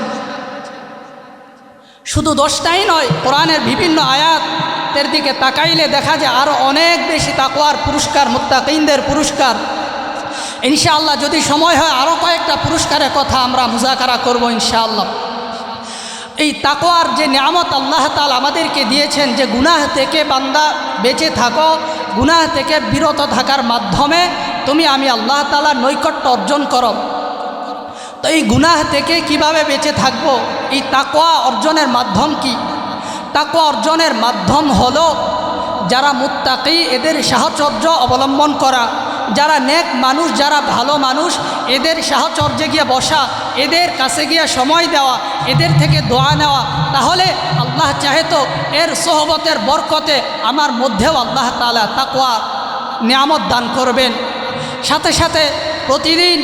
Speaker 1: শুধু 10টাই নয়, কোরআনের বিভিন্ন আয়াতের দিকে তাকাইলে দেখা যায় আরও অনেক বেশি তাকওয়ার পুরস্কার, মুত্তাকিনদের পুরস্কার। ইনশাআল্লাহ যদি সময় হয় আরও কয়েকটা পুরস্কারের কথা আমরা মুযাকারা করব ইনশাআল্লাহ। এই তাকওয়ার যে নিয়ামত আল্লাহ তাআলা আমাদেরকে দিয়েছেন, যে গুনাহ থেকে বান্দা বেঁচে থাকো, গুনাহ থেকে বিরত থাকার মাধ্যমে তুমি আমি আল্লাহ তাআলার নৈকট্য অর্জন করো। তো এই গুনাহ থেকে কিভাবে বেঁচে থাকবো? এই তাকওয়া অর্জনের মাধ্যম কি? তাকওয়া অর্জনের মাধ্যম হলো যারা মুত্তাকি এদের সাহচর্য অবলম্বন করা, যারা নেক মানুষ, যারা ভালো মানুষ এদের সাহচর্যে গিয়ে বসা, এদের কাছে গিয়ে সময় দেওয়া, এদের থেকে দোয়া নেওয়া। তাহলে আল্লাহ চাহে তো এর সোহবতের বরকতে আমার মধ্যেও আল্লাহ তাআলা তাকওয়া নিয়ামত দান করবেন। সাথে সাথে প্রতিদিন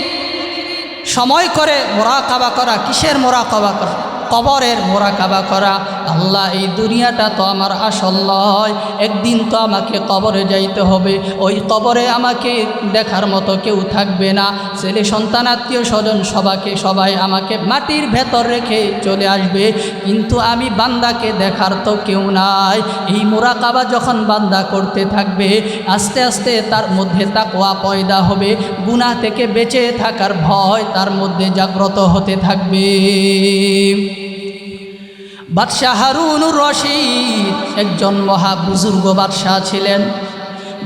Speaker 1: সময় করে মোরাকাবা করা। কিসের মোরাকাবা করা? কবরের মোরাকাবা করা। আল্লাহ, এই দুনিয়াটা তো আমার আসল নয়, একদিন তো আমাকে কবরে যাইতে হবে। ওই কবরে আমাকে দেখার মতো কেউ থাকবে না, ছেলে সন্তান আত্মীয় স্বজন সবাই আমাকে মাটির ভেতর রেখে চলে আসবে, কিন্তু আমি বান্দাকে দেখার তো কেউ নাই। এই মোরাকাবা যখন বান্দা করতে থাকবে, আস্তে আস্তে তার মধ্যে তাকওয়া পয়দা হবে, গুনাহ থেকে বেঁচে থাকার ভয় তার মধ্যে জাগ্রত হতে থাকবে। বাদশাহ হারুনুর রশিদ একজন মহা বুজুর্গ বাদশাহ ছিলেন।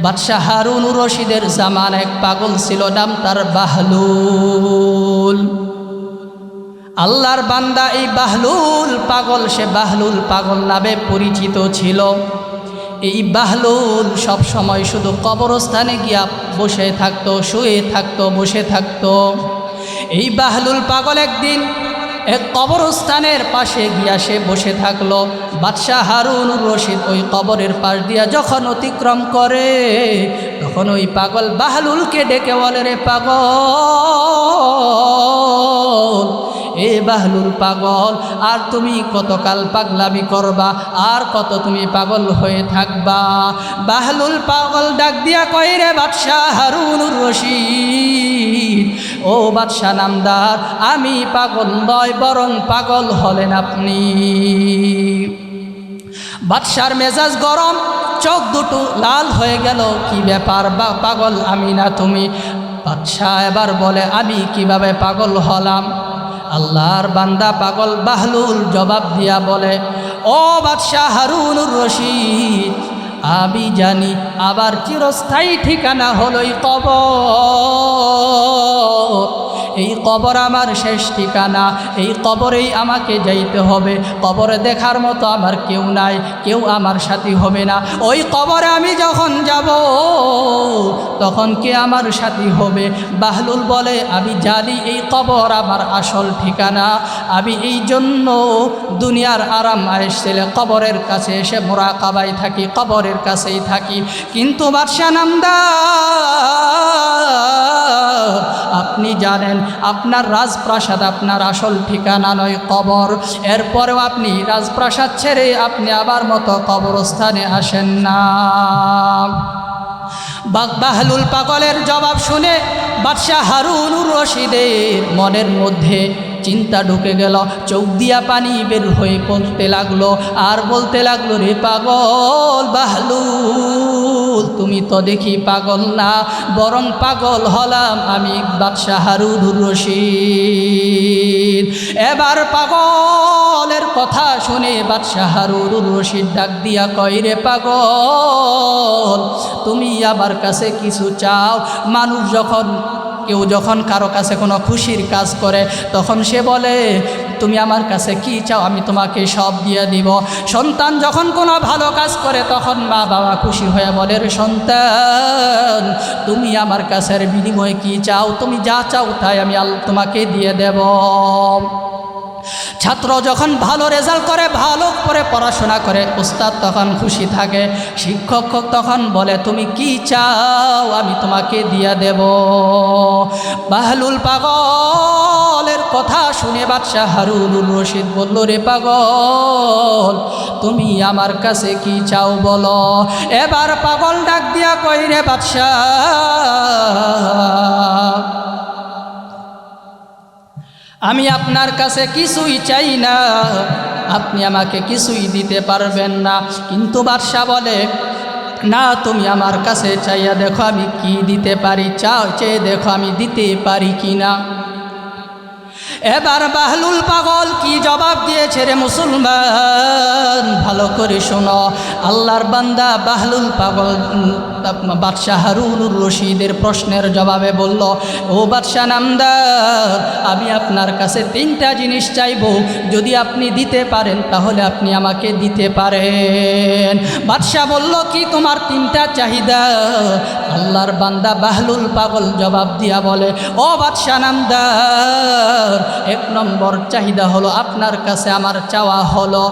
Speaker 1: বাদশাহ হারুনুর রশিদের জামান এক পাগল ছিল, নাম তার বাহলুল। আল্লাহর বান্দা এই বাহলুল পাগল, সে বাহলুল পাগল নামে পরিচিত ছিল। এই বাহলুল সব সময় শুধু কবরস্থানে গিয়া বসে থাকতো, শুয়ে থাকতো, বসে থাকতো। এই বাহলুল পাগল একদিন এক কবরস্থানের পাশে গিয়া সে বসে থাকলো। বাদশাহ হারুনুর রশিদ ওই কবরের পাশ দিয়া যখন অতিক্রম করে, তখন ওই পাগল বাহলুলকে ডেকে বলে, রে পাগল, এ বাহলুল পাগল, আর তুমি কতকাল পাগলামি করবা, আর কত তুমি পাগল হয়ে থাকবা? বাহলুল পাগল ডাক দিয়া কয়, রে বাদশাহ হারুনুর রশিদ, ও বাদশাহ নামদার, আমি পাগল নয়, বরং পাগল হলেন আপনি। বাদশার মেজাজ গরম, চোখ দুটো লাল হয়ে গেল। কি ব্যাপার পাগল আমি না তুমি? বাদশাহ এবার বলে, আমি কিভাবে পাগল হলাম? আল্লাহর বান্দা পাগল বাহলুল জবাব দিয়া বলে, ও বাদশাহ হারুনুর রশিদ, আমি জানি আবার চিরস্থায়ী ঠিকানা হলো এই কবর। এই কবর আমার শেষ ঠিকানা, এই কবরেই আমাকে যাইতে হবে। কবরে দেখার মতো আমার কেউ নাই, কেউ আমার সাথী হবে না। ওই কবরে আমি যখন যাব, তখন কে আমার সাথী হবে? বাহলুল বলে, আমি জানি এই কবর আমার আসল ঠিকানা, আমি এই জন্য দুনিয়ার আরাম আয়েশ ছেলে কবরের কাছে এসে মোরাকাবায় থাকি, কবরের কাছেই থাকি। কিন্তু বাদশাহ নামদার, আপনি জানেন আপনার রাজপ্রাসাদ আপনার আসল ঠিকানা নয়, কবর। এরপরেও আপনি রাজপ্রাসাদ ছেড়ে আপনি আবার মতো কবরস্থানে আসেন না। বাহলুল পাগলের জবাব শুনে বাদশাহ হারুনুর রশিদের মনের মধ্যে চিন্তা ঢুকে গেল, চোখ দিয়া পানি বের হয়ে পড়তে লাগলো, আর বলতে লাগলো, রে পাগল বাহলুল, তুমি তো দেখি পাগল না, বরং পাগল হলাম আমি, বাদশাহ হারুনুর রশিদ। এবার পাগলের কথা শুনে বাদশাহ হারুনুর রশিদ ডাক দিয়া কয়, রে পাগল, তুমি আমার কাছে কিছু চাও? মানুষ কেউ যখন কারো কাছে কোনো খুশির কাজ করে, তখন সে বলে, তুমি আমার কাছে কি চাও, আমি তোমাকে সব দিয়ে দিব। সন্তান যখন কোনো ভালো কাজ করে, তখন মা বাবা খুশি হয়ে বলে, রে সন্তান, তুমি আমার কাছের বিনিময়ে কি চাও? তুমি যা চাও তাই আমি তোমাকে দিয়ে দেব। ছাত্র যখন ভালো রেজাল্ট করে, ভালো করে পড়াশোনা করে, উস্তাদ তখন খুশি থাকে, শিক্ষক তখন বলে, তুমি কি চাও, আমি তোমাকে দিয়ে দেব। বাহলুল পাগলের কথা শুনে বাদশাহ হারুনুর রশিদ বলল, রে পাগল, তুমি আমার কাছে কি চাও বলো। এবার পাগল ডাক দিয়া কই, রে বাদশাহ, আমি আপনার কাছে কিছুই চাই না, আপনি আমাকে কিছুই দিতে পারবেন না। কিন্তু বাদশাহ বলে, না, তুমি আমার কাছে চাইয়া দেখো আমি কি দিতে পারি, চেয়ে দেখো আমি দিতে পারি কি না। এবার বাহলুল পাগল কি জবাব দিয়েছে রে মুসলমান, ভালো করে শোনো। আল্লাহর বান্দা বাহলুল পাগল বাদশাহ হারুনুর রশিদের প্রশ্নের জবাবে বলল, ও বাদশাহ নামদার, আমি আপনার কাছে 3টা জিনিস চাইব, যদি আপনি দিতে পারেন তাহলে আপনি আমাকে দিতে পারেন। বাদশাহ বলল, কি তোমার 3টা চাহিদা? আল্লাহর বান্দা বাহলুল পাগল জবাব দিয়া বলে, ও বাদশাহ নামদার, 1 নম্বর চাহিদা হলো, আপনার কাছে আমার চাওয়া হলো,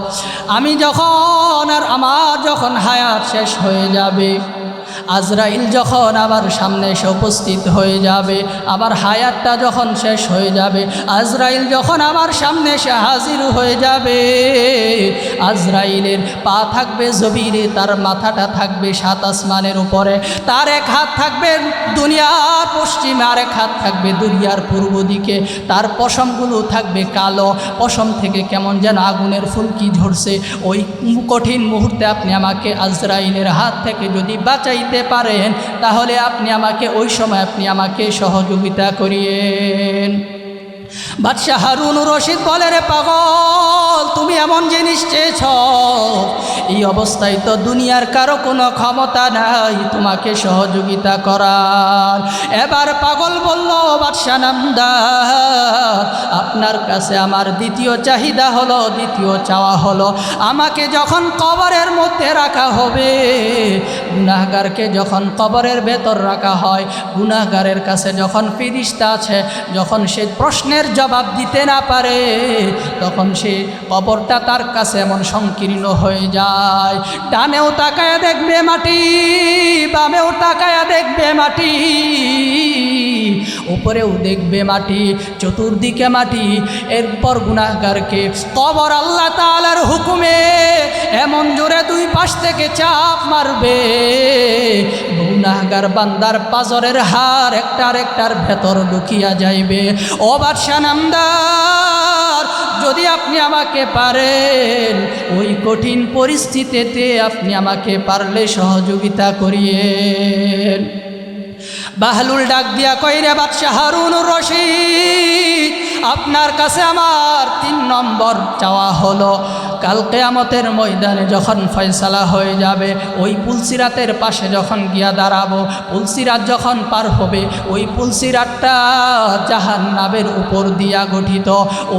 Speaker 1: আমি যখন আমার যখন হায়াত শেষ হয়ে যাবে, আজরাইল যখন আমার সামনে এসে উপস্থিত হয়ে যাবে, আমার হায়াতটা যখন শেষ হয়ে যাবে, আজরাইল যখন আমার সামনে এসে হাজির হয়ে যাবে, আজরাইলের পা থাকবে জমিনে, তার মাথাটা থাকবে সাত আসমানের উপরে, তার এক হাত থাকবে দুনিয়ার পশ্চিমে, আর এক হাত থাকবে দুনিয়ার পূর্ব দিকে, তার পশমগুলো থাকবে কালো, পশম থেকে কেমন যেন আগুনের ফুলকি ঝরছে। ওই কঠিন মুহূর্তে আপনি আমাকে আজরাইলের হাত থেকে যদি বাঁচাইতে পারেন, তাহলে আপনি আমাকে ওই সময় আপনি আমাকে সহযোগিতা করিয়েন। বাদশাহ হারুন রশিদ বলে, রে পাগল, তুমি এমন জিনিস চেয়েছ, এই অবস্থায় তো দুনিয়ার কারো কোনো ক্ষমতা নাই তোমাকে সহযোগিতা করার। এবার পাগল বলল, বাদশাহ নামদার, আপনার কাছে আমার দ্বিতীয় চাহিদা হলো, দ্বিতীয় চাওয়া হলো, আমাকে যখন কবরের মধ্যে রাখা হবে, গুনাহগারকে যখন কবরের ভেতর রাখা হয়, গুনাহগারের কাছে যখন ফেরেশতা আছে, যখন সে প্রশ্নের জবাব দিতে না পারে, তখন সে কবরটা তার কাছে এমন সংকীর্ণ হয়ে যায়, ডানেও তাকায়া দেখবে মাটি, বামেও তাকায়া দেখবে মাটি, উপরেও দেখবে মাটি, চতুর্দিকে মাটি। এরপর গুনাহগারকে কবর আল্লাহ তাআলার হুকুমে এমন জোরে দুই পাশ থেকে চাপ মারবে, গুনাহগার বান্দার পাজরের হাড় একটার একটার ভেতর ঢুকিয়া যাইবে। ও বাদশাহ নামদার, যদি আপনি আমাকে পারেন, ওই কঠিন পরিস্থিতিতে আপনি আমাকে পারলে সহযোগিতা করিয়েন। বাহলুল ডাক দিয়া কই, রে বাদশাহ হারুনুর রশিদ, আপনার কাছে আমার 3 নম্বর চাওয়া হলো, কাল কিয়ামতের ময়দানে যখন ফয়সালা হয়ে যাবে, ওই পুলসিরাতের পাশে যখন গিয়া দাঁড়াবো, পুলসিরাত যখন পার হবে, ওই পুলসিরাতটা জাহান্নামের উপর দিয়া গঠিত,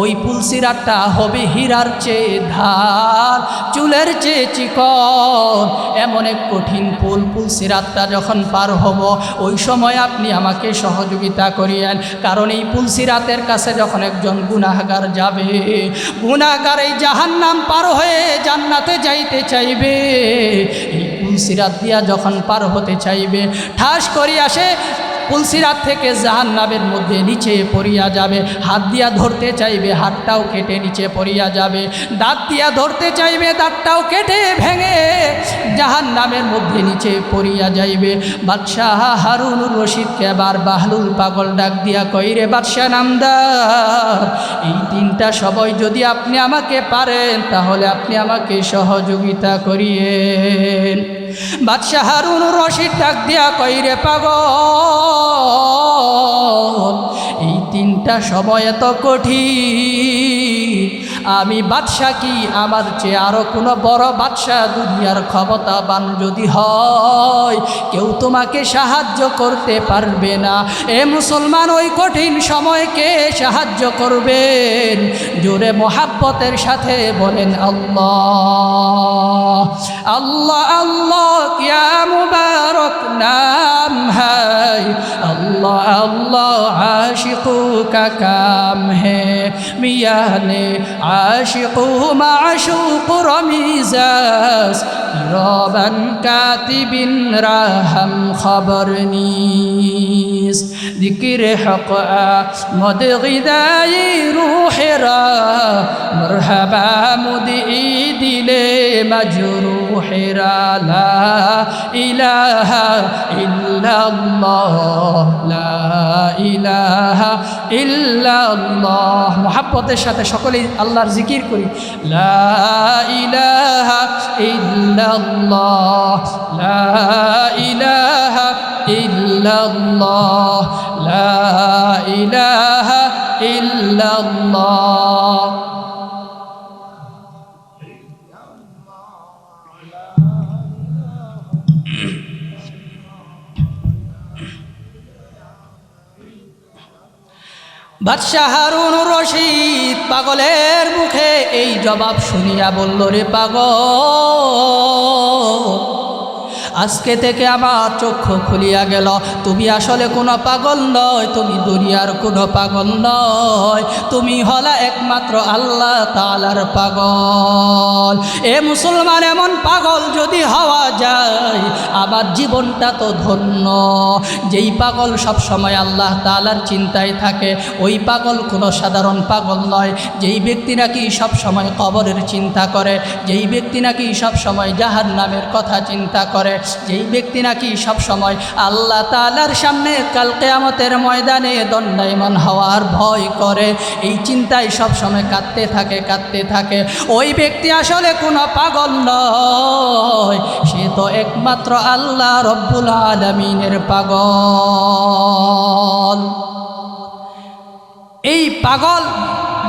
Speaker 1: ওই পুলসিরাতটা হবে হীরার চেয়ে ধার, চুলের চেয়ে চিকন, এমন এক কঠিন পুলসিরাতটা যখন পার হব, ওই সময় আপনি আমাকে সহযোগিতা করিয়েন। কারণ এই পুলসিরাতের কাছে যখন একজন গুনাহগার যাবে, গুনাহগার এই জাহান্নাম পার হয়ে জান্নাতে যাইতে চাইবে, এই পুলসিরাত দিয়া যখন পার হতে চাইবে, ঠাস করিয়া সে পুলসিরাত থেকে জাহান্নামের মধ্যে নিচে পড়িয়া যাবে, হাত দিয়া ধরতে চাইবে, হাতটাও কেটে নিচে পড়িয়া যাবে, দাঁত দিয়া ধরতে চাইবে, দাঁতটাও কেটে ভেঙে জাহান্নামের মধ্যে নিচে পড়িয়া যাইবে। বাদশাহ হারুনুর রশিদকে এবার বাহলুল পাগল ডাক দিয়া কই, রে বাদশাহ নামদার, এই 3টা সবই যদি আপনি আমাকে পারেন, তাহলে আপনি আমাকে সহযোগিতা করিয়েন। বাদশাহ হারুনুর রশিদ ডাক দিয়া কই, রে পাগল, এই 3টা সময় এত কঠিন, আমি বাদশাহ কি, আমার চেয়ে আরো কোনো বড় বাদশাহ দুনিয়ার ক্ষমতাবান যদি হয়, কেউ তোমাকে সাহায্য করতে পারবে না। এ মুসলমান, ওই কঠিন সময়কে সাহায্য করবেন, জোরে মোহাব্বতের সাথে বলেন আল্লাহ আল্লাহ আল্লাহ, क्या मुबारक नाम है अल्लाह अल्लाह, आशिकों का काम है, मियाँ ने आशिकों माशूक रमीज़ास, किरामन कातिबिन राहम खबरनीस, ذكر حق مد غذائی روح را، مرحبا مدعی دل مجروح را، لا إله إلا الله لا إله إلا الله। মুহাব্বতের সাথে সকলেই আল্লাহর জিকির করি, লা ইলাহা ইল্লাল্লাহ লা ইলাহা ইল্লাল্লাহ লা ইলাহা ইল্লাল্লাহ। বাদশাহ হারুনুর রশিদ পাগলের মুখে এই জবাব শুনিয়া বলল, রে পাগল, আজকে থেকে আমার চক্ষু খুলিয়া গেল, তুমি আসলে কোনো পাগল নয়, তুমি দুনিয়ার কোনো পাগল নয়, তুমি হলা একমাত্র আল্লাহ তাআলার পাগল। এ মুসলমান, এমন পাগল যদি হওয়া যায় আমার জীবনটা তো ধন্য। যেই পাগল সব সময় আল্লাহ তাআলার চিন্তায় থাকে ওই পাগল কোনো সাধারণ পাগল নয়। যেই ব্যক্তি নাকি সব সময় কবরের চিন্তা করে, যেই ব্যক্তি নাকি সব সময় জাহান্নামের কথা চিন্তা করে, যেই ব্যক্তি নাকি সব সময় আল্লাহ তাআলার সামনে কাল কিয়ামতের ময়দানে দণ্ডায়মান হওয়ার ভয় করে, এই চিন্তায় সব সময় কাঁদতে থাকে, ওই ব্যক্তি আসলে কোনো পাগল নয়, সে তো একমাত্র আল্লাহ রব্বুল আলামিনের পাগল। এই পাগল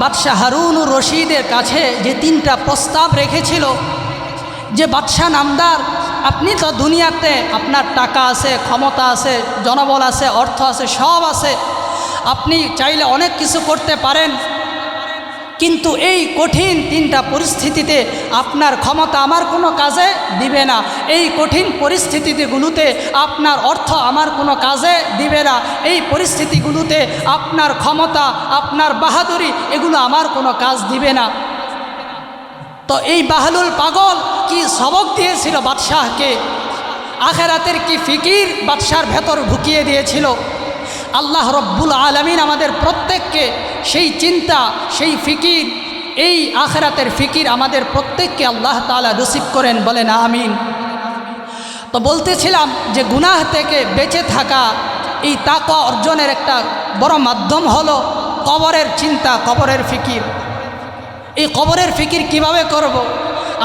Speaker 1: বাদশাহ হারুনুর রশিদের কাছে যে 3টা প্রস্তাব রেখেছিল, যে বাদশাহ নামদার, আপনি তো দুনিয়াতে আপনার টাকা আছে, ক্ষমতা আছে, জনবল আছে, অর্থ আছে, সব আছে, আপনি চাইলে অনেক কিছু করতে পারেন, কিন্তু এই কঠিন 3টা পরিস্থিতিতে আপনার ক্ষমতা আমার কোনো কাজে দিবে না, এই কঠিন পরিস্থিতিগুলোতে আপনার অর্থ আমার কোনো কাজে দিবে না, এই পরিস্থিতিগুলোতে আপনার ক্ষমতা, আপনার বাহাদুরি এগুলো আমার কোনো কাজ দিবে না। তো এই বাহলুল পাগল কি সবক দিয়েছিল বাদশাহকে, আখেরাতের কি ফিকির বাদশার ভেতর ঢুকিয়ে দিয়েছিল। আল্লাহ রব্বুল আলামিন আমাদের প্রত্যেককে সেই চিন্তা, সেই ফিকির, এই আখেরাতের ফিকির আমাদের প্রত্যেককে আল্লাহ তাআলা নসিব করেন, বলেন আমিন। তো বলতেছিলাম যে গুনাহ থেকে বেঁচে থাকা, এই তাকওয়া অর্জনের একটা বড় মাধ্যম হলো কবরের চিন্তা, কবরের ফিকির। এই কবরের ফিকির কিভাবে করব?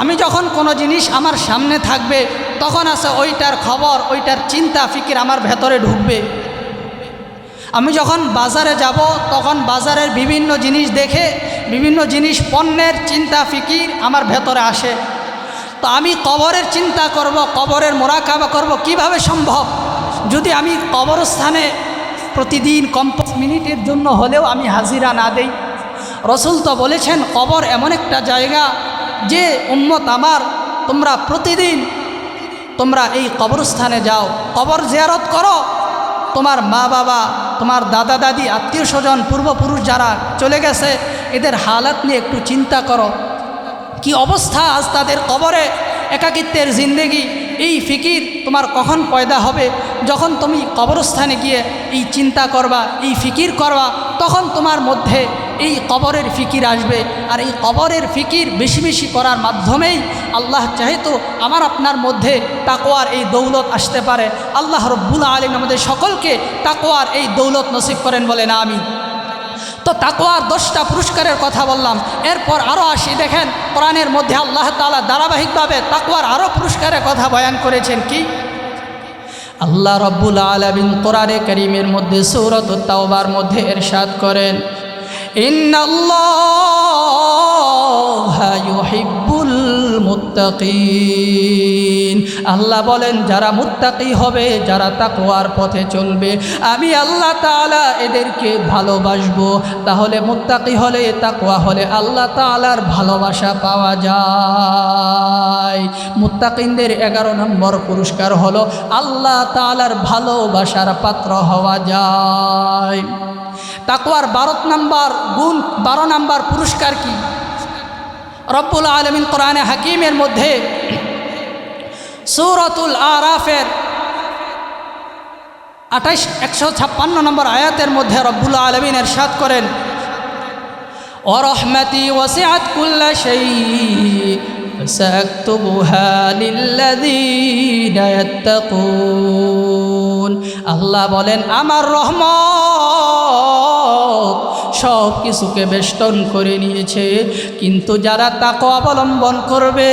Speaker 1: আমি যখন কোনো জিনিস আমার সামনে থাকবে তখন আছে ওইটার খবর, ওইটার চিন্তা ফিকির আমার ভেতরে ঢুকবে। আমি যখন বাজারে যাব তখন বাজারের বিভিন্ন জিনিস দেখে, বিভিন্ন জিনিস পণ্যের চিন্তা ফিকির আমার ভেতরে আসে। তো আমি কবরের চিন্তা করব, কবরের মোরাকাবা করব, কিভাবে সম্ভব? যদি আমি কবরস্থানে প্রতিদিন কম 5 মিনিটের জন্য হলেও আমি হাজিরা না দেই। রসুল তো বলেছেন কবর এমন একটা জায়গা যে উম্মত আমার, তোমরা প্রতিদিন তোমরা এই কবরস্থানে যাও, কবর জিয়ারত করো, তোমার মা বাবা, তোমার দাদা দাদি, আত্মীয় স্বজন, পূর্বপুরুষ যারা চলে গেছে এদের হালাত নিয়ে একটু চিন্তা করো, কি অবস্থা আজ তাদের কবরে, একাকিত্বের জিন্দেগি। এই ফিকির তোমার কখন পয়দা হবে? যখন তুমি কবরস্থানে গিয়ে এই চিন্তা করবা, এই ফিকির করবা, তখন তোমার মধ্যে এই কবরের ফিকির আসবে। আর এই কবরের ফিকির বেশি বেশি করার মাধ্যমেই আল্লাহ চাহেতো আমার আপনার মধ্যে তাকওয়ার এই দৌলত আসতে পারে। আল্লাহ রব্বুল আলামিন আমাদের সকলকে তাকওয়ার এই দৌলত নসিব করেন, বলেন আমিন। তো তাকওয়ার 10টা পুরস্কারের কথা বললাম, এরপর আরও আসি। দেখেন কোরআনের মধ্যে আল্লাহ তাআলা ধারাবাহিকভাবে তাকওয়ার আরও পুরস্কারের কথা বয়ান করেছেন। কি? আল্লাহ রব্বুল আলামিন কোরআনে কারীমের মধ্যে সূরাতুত তাওবার মধ্যে ইরশাদ করেন, ইন্নাল্লাহা ইউহিব্বুল মুত্তাকিন। আল্লাহ বলেন যারা মুত্তাকি হবে, যারা তাকওয়ার পথে চলবে, আমি আল্লাহ তাআলা এদেরকে ভালোবাসবো। তাহলে মুত্তাকি হলে, তাকওয়া হলে আল্লাহ তাআলার ভালোবাসা পাওয়া যায়। মুত্তাকিনদের 11 নম্বর পুরস্কার হলো আল্লাহ তাআলার ভালোবাসার পাত্র হওয়া যায়। তাকওয়ার 12 নম্বর গুণ, 12 নম্বর পুরস্কার কি? রব্বুল আলামিন কোরআনে হাকিমের মধ্যে সূরাতুল আরাফের 156 নম্বর আয়াতের মধ্যে রব্বুল আলামিন ইরশাদ করেন, ওয়া রাহমাতি ওয়াসিআত কুল্লা শাই সায়াকতুবুহা লিল্লাযীনা ইয়াত্তাকুন। আল্লাহ বলেন আমার রহমত সব কিছুকে বেষ্টন করে নিয়েছে, কিন্তু যারা তাকওয়া অবলম্বন করবে,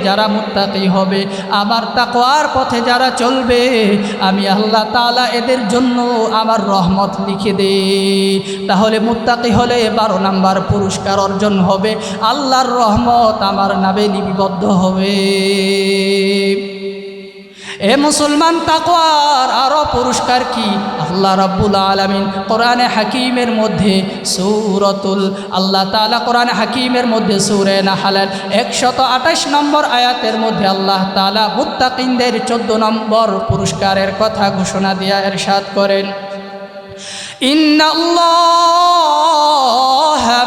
Speaker 1: যারা মুত্তাকি হবে, আমার তাকওয়ার পথে যারা চলবে, আমি আল্লাহ তাআলা এদের জন্য আমার রহমত লিখে দেই। তাহলে মুত্তাকি হলে 12 নম্বর পুরস্কার অর্জন হবে, আল্লাহর রহমত আমার নামে লিপিবদ্ধ হবে। এ মুসলমান, তাকওয়ার আরো পুরস্কার কি? আল্লাহ রাব্বুল আলামিন কোরআনে হাকিমের মধ্যে আল্লাহ তাআলা কোরআনে হাকিমের মধ্যে সূরা নাহলের 128 নম্বর আয়াতের মধ্যে আল্লাহ তাআলা মুত্তাকিনদের 14 নম্বর পুরস্কারের কথা ঘোষণা দিয়া ইরশাদ করেন, ইন্নাল্লাহা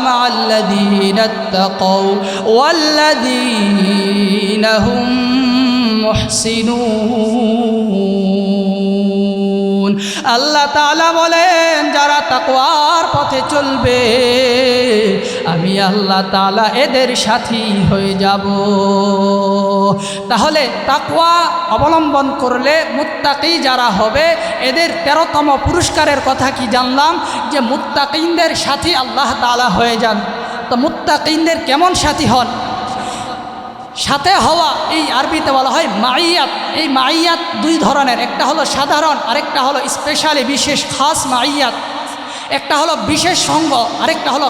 Speaker 1: মা'আল্লাযীনা ইত্তাকাউ ওয়াল্লাযীনা হুম মুহসিনুন। আল্লাহ তাআলা বলেন, যারা তাকওয়ার পথে চলবে আমি আল্লাহ তাআলা এদের সাথী হয়ে যাব। তাহলে তাকওয়া অবলম্বন করলে মুত্তাকি যারা হবে এদের 13তম পুরস্কারের কথা কি জানলাম, যে মুত্তাকিনদের সাথী আল্লাহ তাআলা হয়ে যান। তো মুত্তাকিনদের কেমন সাথী হন? সাথে হওয়া এই আরবিতে বলা হয় মাইয়াত। এই মাইয়াত দুই ধরনের, একটা হলো সাধারণ, আরেকটা হলো স্পেশালি বিশেষ খাস মাইয়াত। একটা হলো বিশেষ সঙ্গ, আরেকটা হলো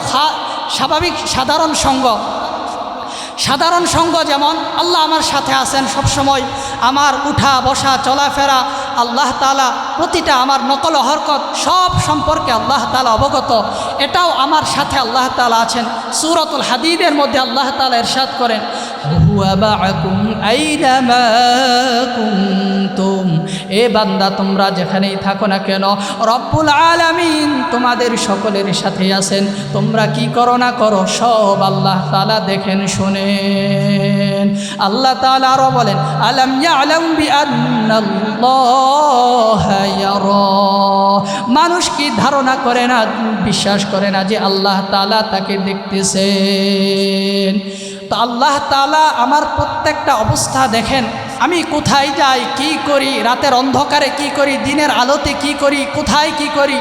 Speaker 1: স্বাভাবিক সাধারণ সঙ্গ। সাধারণ সঙ্গ যেমন আল্লাহ আমার সাথে আছেন সবসময়, আমার উঠা বসা চলাফেরা আল্লাহ তাআলা প্রতিটা আমার নকল হরকত সব সম্পর্কে আল্লাহ তাআলা অবগত, এটাও আমার সাথে আল্লাহ তাআলা আছেন। সূরাতুল হাদীদের মধ্যে আল্লাহ তাআলা ইরশাদ করেন, হুয়া মাআকুম আইনামা কুনতুম। এ বান্দা, তোমরা যেখানেই থাকো না কেন রব্বুল আলামিন তোমাদের সকলের সাথে আছেন। তোমরা কি করো না করো সব আল্লাহ তাআলা দেখেন শোনেন। আল্লাহ তাআলা আরো বলেন, আলাম ইয়ালাম বিআন্নাল্লাহা ইয়ারা। মানুষ কি ধারণা করে না, বিশ্বাস করে না যে আল্লাহ তাআলা তাকে দেখতেছেন? তো আল্লাহ তাআলা আমার প্রত্যেকটা অবস্থা দেখেন। আমি কোথায় যাই, কি করি, রাতের অন্ধকারে কি করি, দিনের আলোতে কি করি, কোথায় কি করি,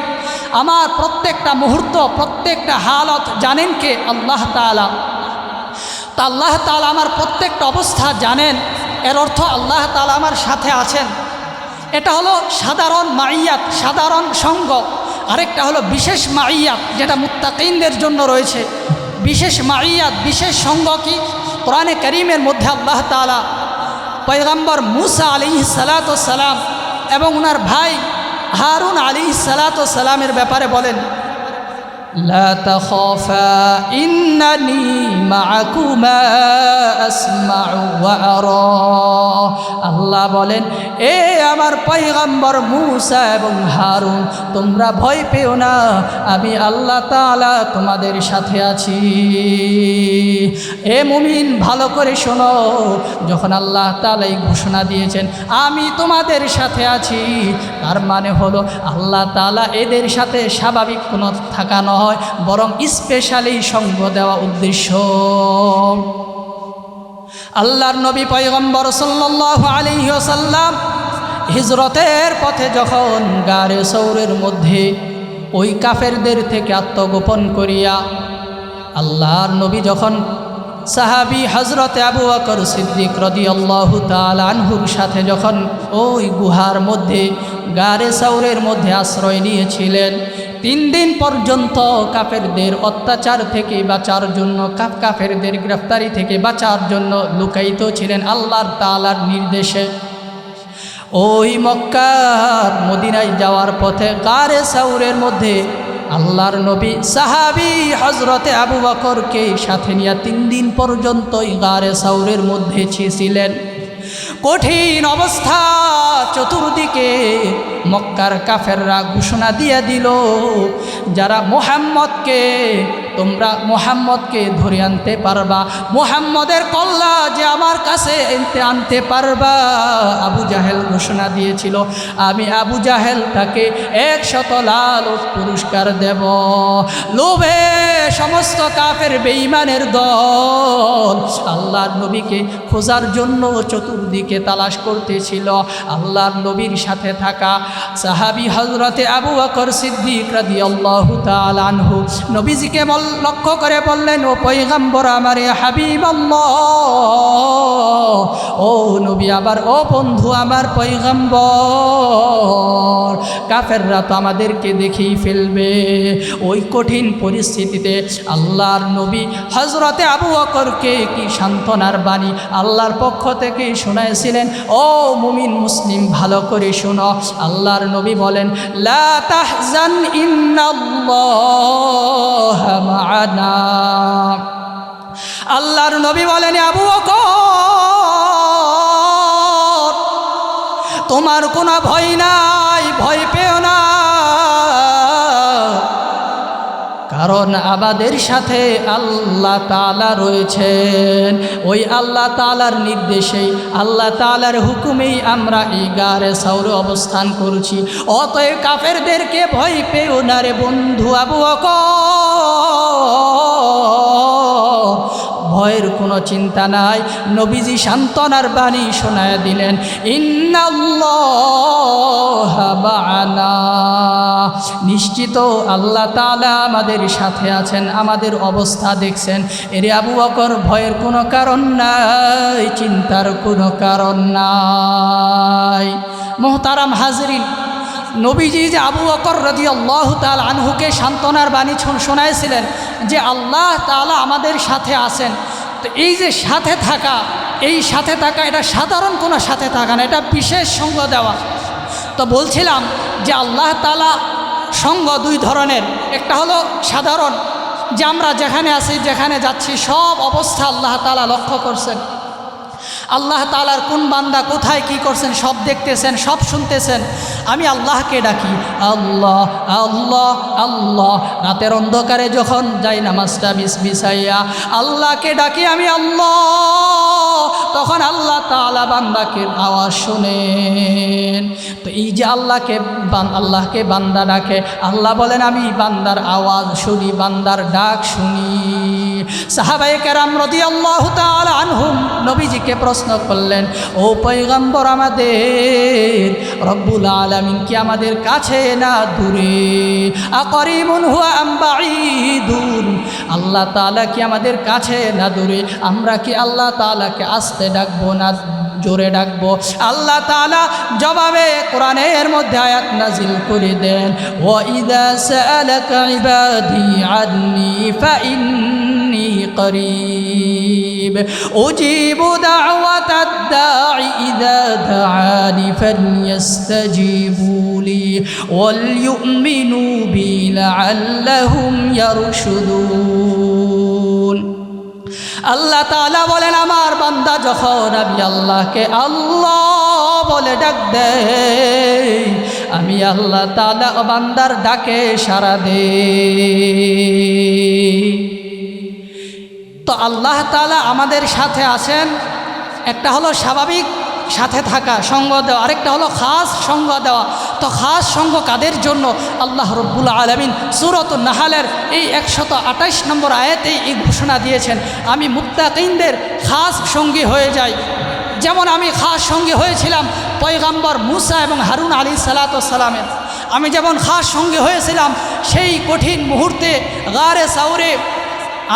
Speaker 1: আমার প্রত্যেকটা মুহূর্ত প্রত্যেকটা হালত জানেন কে? আল্লাহ তাআলা। তা আল্লাহ তাআলা আমার প্রত্যেকটা অবস্থা জানেন, এর অর্থ আল্লাহ তাআলা আমার সাথে আছেন। এটা হলো সাধারণ মাইয়াত, সাধারণ সঙ্গ। আরেকটা হলো বিশেষ মাইয়াত, যেটা মুত্তাকিনদের জন্য রয়েছে। বিশেষ মাইয়াত, বিশেষ সঙ্গ কি? কোরআনে কারীমের মধ্যে আল্লাহ তাআলা পয়গম্বর মূসা আলাইহিস সালাতু ওয়াস সালাম এবং ওনার ভাই হারুন আলাইহিস সালাতু ওয়াস সালামের ব্যাপারে বলেন, লা তাখাফা ইন্নানি মাআকুমা আসমাউ ওয়া আরা। আল্লাহ বলেন, এ আমার পয়গম্বর মূসা এবং হারুন, তোমরা ভয় পেও না, আমি আল্লাহ তাআলা তোমাদের সাথে আছি। এ মুমিন, ভালো করে শোনো, যখন আল্লাহ তাআলা এই ঘোষণা দিয়েছেন আমি তোমাদের সাথে আছি, তার মানে হলো আল্লাহ তাআলা এদের সাথে স্বাভাবিক কোনো থাকা নয়, বরং স্পেশালি সঙ্গ দেওয়া উদ্দেশ্য। আল্লাহর নবী পয়গম্বর সাল্লাল্লাহু আলাইহি ওয়াসাল্লাম হিজরতের পথে যখন গারে সৌরের মধ্যে ওই কাফেরদের থেকে আত্মগোপন করিয়া আল্লাহর নবী যখন সাহাবী হযরতে আবু বকর সিদ্দিক রাদিয়াল্লাহু তাআলা আনহুর সাথে যখন ওই গুহার মধ্যে গারে সৌরের মধ্যে আশ্রয় নিয়েছিলেন, 3 দিন পর্যন্ত কাফেরদের অত্যাচার থেকে বাঁচার জন্য, কাফেরদের গ্রেফতারি থেকে বাঁচার জন্য লুকায়িত ছিলেন আল্লাহ তাআলার নির্দেশে। ওই মক্কার মদিনায় যাওয়ার পথে গারে সৌরের মধ্যে আল্লাহর নবী সাহাবী হযরতে আবু বকরকে সাথে নিয়ে 3 দিন পর্যন্ত গারে সৌরের মধ্যে ছিলেন। কঠিন অবস্থা, চতুর্দিকে মক্কার কাফেররা ঘোষণা দিয়ে দিল, যারা মুহাম্মদকে ধরে আনতে পারবা, মুহাম্মদের কল্লা যে আমার কাছে আনতে পারবা। আবু জাহেল ঘোষণা দিয়েছিল, আমি আবু জাহেল তাকে 100 লাল পুরস্কার দেব। লোভে সমস্ত কাফের বেঈমানের দল আল্লাহর নবীকে খোঁজার জন্য চতুর্দিকে তালাশ করতেছিল। আল্লাহর নবীর সাথে থাকা সাহাবী হযরতে আবু বকর সিদ্দিক রাদিয়াল্লাহু তাআলা আনহু নবীজিকে বললেন, লক্ষ্য করে বললেন, ও পয়গম্বর আমার, হাবিবাল্লাহ, ও নবী আবার, ও বন্ধু আমার পয়গম্বর, কাফেররা তো আমাদেরকে দেখেই ফেলবে। ওই কঠিন পরিস্থিতিতে আল্লাহর নবী হযরতে আবু বকরকে কি সান্ত্বনার বাণী আল্লাহর পক্ষ থেকে শোনাইছিলেন। ও মুমিন মুসলিম, ভালো করে শোনো। আল্লাহর নবী বলেন, লা তাহজান ইন্নাল্লাহা মা'ানা। আল্লাহর নবী বলেন, আবু বকর, তোমার কোনো ভয় নাই, ভয় পেও না, কারণ আমাদের সাথে আল্লাহ তাআলা রয়েছেন। ওই আল্লাহ তাআলার নির্দেশেই, আল্লাহ তাআলার হুকুমেই আমরা এই গারে সাউরে অবস্থান করছি। অতএব কাফেরদেরকে ভয় পেও না রে বন্ধু আবু বকর, ভয়ের কোনো চিন্তা নাই। নবীজি সান্ত্বনার বাণী শোনায় দিলেন, ইন্নাল্লাহা মা'ানা, নিশ্চিত আল্লাহ তাআলা আমাদের সাথে আছেন, আমাদের অবস্থা দেখছেন। এরে আবু বকর, ভয়ের কোনো কারণ নাই, চিন্তার কোনো কারণ নাই। মোহতারাম হাজরিন, নবীজি যে আবু বকর রাদিয়াল্লাহু তাআলা আনহুকে সান্ত্বনার বাণী শোনাইছিলেন যে আল্লাহ তাআলা আমাদের সাথে আছেন। তো এই যে সাথে থাকা, এই সাথে থাকা এটা সাধারণ কোনো সাথে থাকা না, এটা বিশেষ সঙ্গ দেওয়া। তো বলছিলাম যে আল্লাহ তাআলা সঙ্গ দুই ধরনের। একটা হলো সাধারণ, যে আমরা যেখানে আছি, যেখানে যাচ্ছি, সব অবস্থা আল্লাহ তাআলা লক্ষ্য করছেন। আল্লাহ তাআলার কোন বান্দা কোথায় কি করছেন সব দেখতেছেন, সব শুনতেছেন। আমি আল্লাহকে ডাকি, আল্লাহ আল্লাহ আল্লাহ। রাতের অন্ধকারে যখন যাই নামাজটা বিছাইয়া আল্লাহকে ডাকি আমি আল্লাহ, তখন আল্লাহ তাআলা বান্দাকে আওয়াজ শুনেন। তো এই যে আল্লাহকে বান্দা ডাকে, আল্লাহ বলেন আমি বান্দার আওয়াজ শুনি, বান্দার ডাক শুনি। সাহাবায়ে কেরাম রাদিয়াল্লাহু তাআলা আনহুম নবীজিকে প্রশ্ন করলেন, ও পয়গম্বর, আমাদের রব্বুল আলামিন কি আমাদের কাছে না দূরে? আকরিবুন হুয়া আম বাঈদুন, আল্লাহ তাআলা কি আমাদের কাছে না দূরে? আমরা কি আল্লাহ তাআলাকে আস্তে ডাকবো না জোরে ডাকবো? আল্লাহ তাআলা জবাবে কোরআনের মধ্যে আয়াত নাজিল করে দেন, ওয়া ইযা সাআলাকা ইবাদি আন্নী ফাইন্নী করিব উজিবু দাওয়াতাদ দাঈ ইযা দাআনি ফালইস্তাজিবু লি ওয়াল ইউমিনু বি লাআল্লাহুম ইয়ারশুদুন। আল্লাহ তাআলা বলেন, আমার বান্দা যখন আমি আল্লাহকে আল্লাহ বলে ডাক দেয়, আমি আল্লাহ তাআলা বান্দার ডাকে সাড়া দেই। তো আল্লাহ তাআলা আমাদের সাথে আছেন। একটা হলো স্বাভাবিক সাথে থাকা, সঙ্গ দেওয়া, আরেকটা হলো খাস সঙ্গ দেওয়া। তো খাস সঙ্গ কাদের জন্য? আল্লাহ রব্বুল আলামিন সূরাতুন নাহলের এই 128 নম্বর আয়াতে এই ঘোষণা দিয়েছেন, আমি মুত্তাকিনদের খাস সঙ্গী হয়ে যাই। যেমন আমি খাস সঙ্গী হয়েছিলাম পয়গম্বর মুসা এবং হারুন আলাইহিস সালামের। আমি যেমন খাস সঙ্গী হয়েছিলাম সেই কঠিন মুহূর্তে গারে সাউরে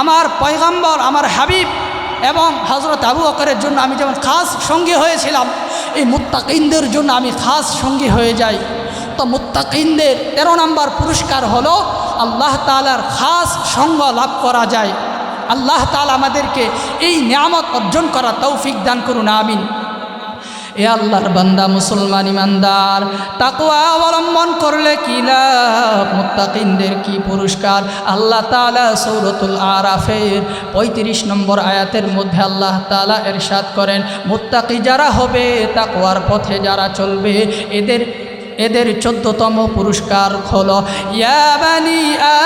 Speaker 1: আমার পয়গম্বর, আমার হাবিব এবং হযরত আবু বকরের জন্য আমি যেমন খাস সঙ্গী হয়েছিলাম, এই মুত্তাকিনদের জন্য আমি খাস সঙ্গী হয়ে যাই। তো মুত্তাকিনদের 13 নম্বর পুরস্কার হলো আল্লাহ তাআলার খাস সঙ্গ লাভ করা যায়। আল্লাহ তাআলা আমাদেরকে এই নিয়ামত অর্জন করা তৌফিক দান করুন, আমিন। এ আল্লাহর বান্দা মুসলমান ইমানদার, তাকওয়া অবলম্বন করলে কি লাভ, মুত্তাকিনদের কি পুরস্কার। আল্লাহ তাআলা সূরাতুল আরাফের 35 নম্বর আয়াতের মধ্যে আল্লাহ তাআলা ইরশাদ করেন, মুত্তাকি যারা হবে, তাকওয়ার পথে যারা চলবে, এদের 14তম পুরস্কার হলো, ইয়া বানি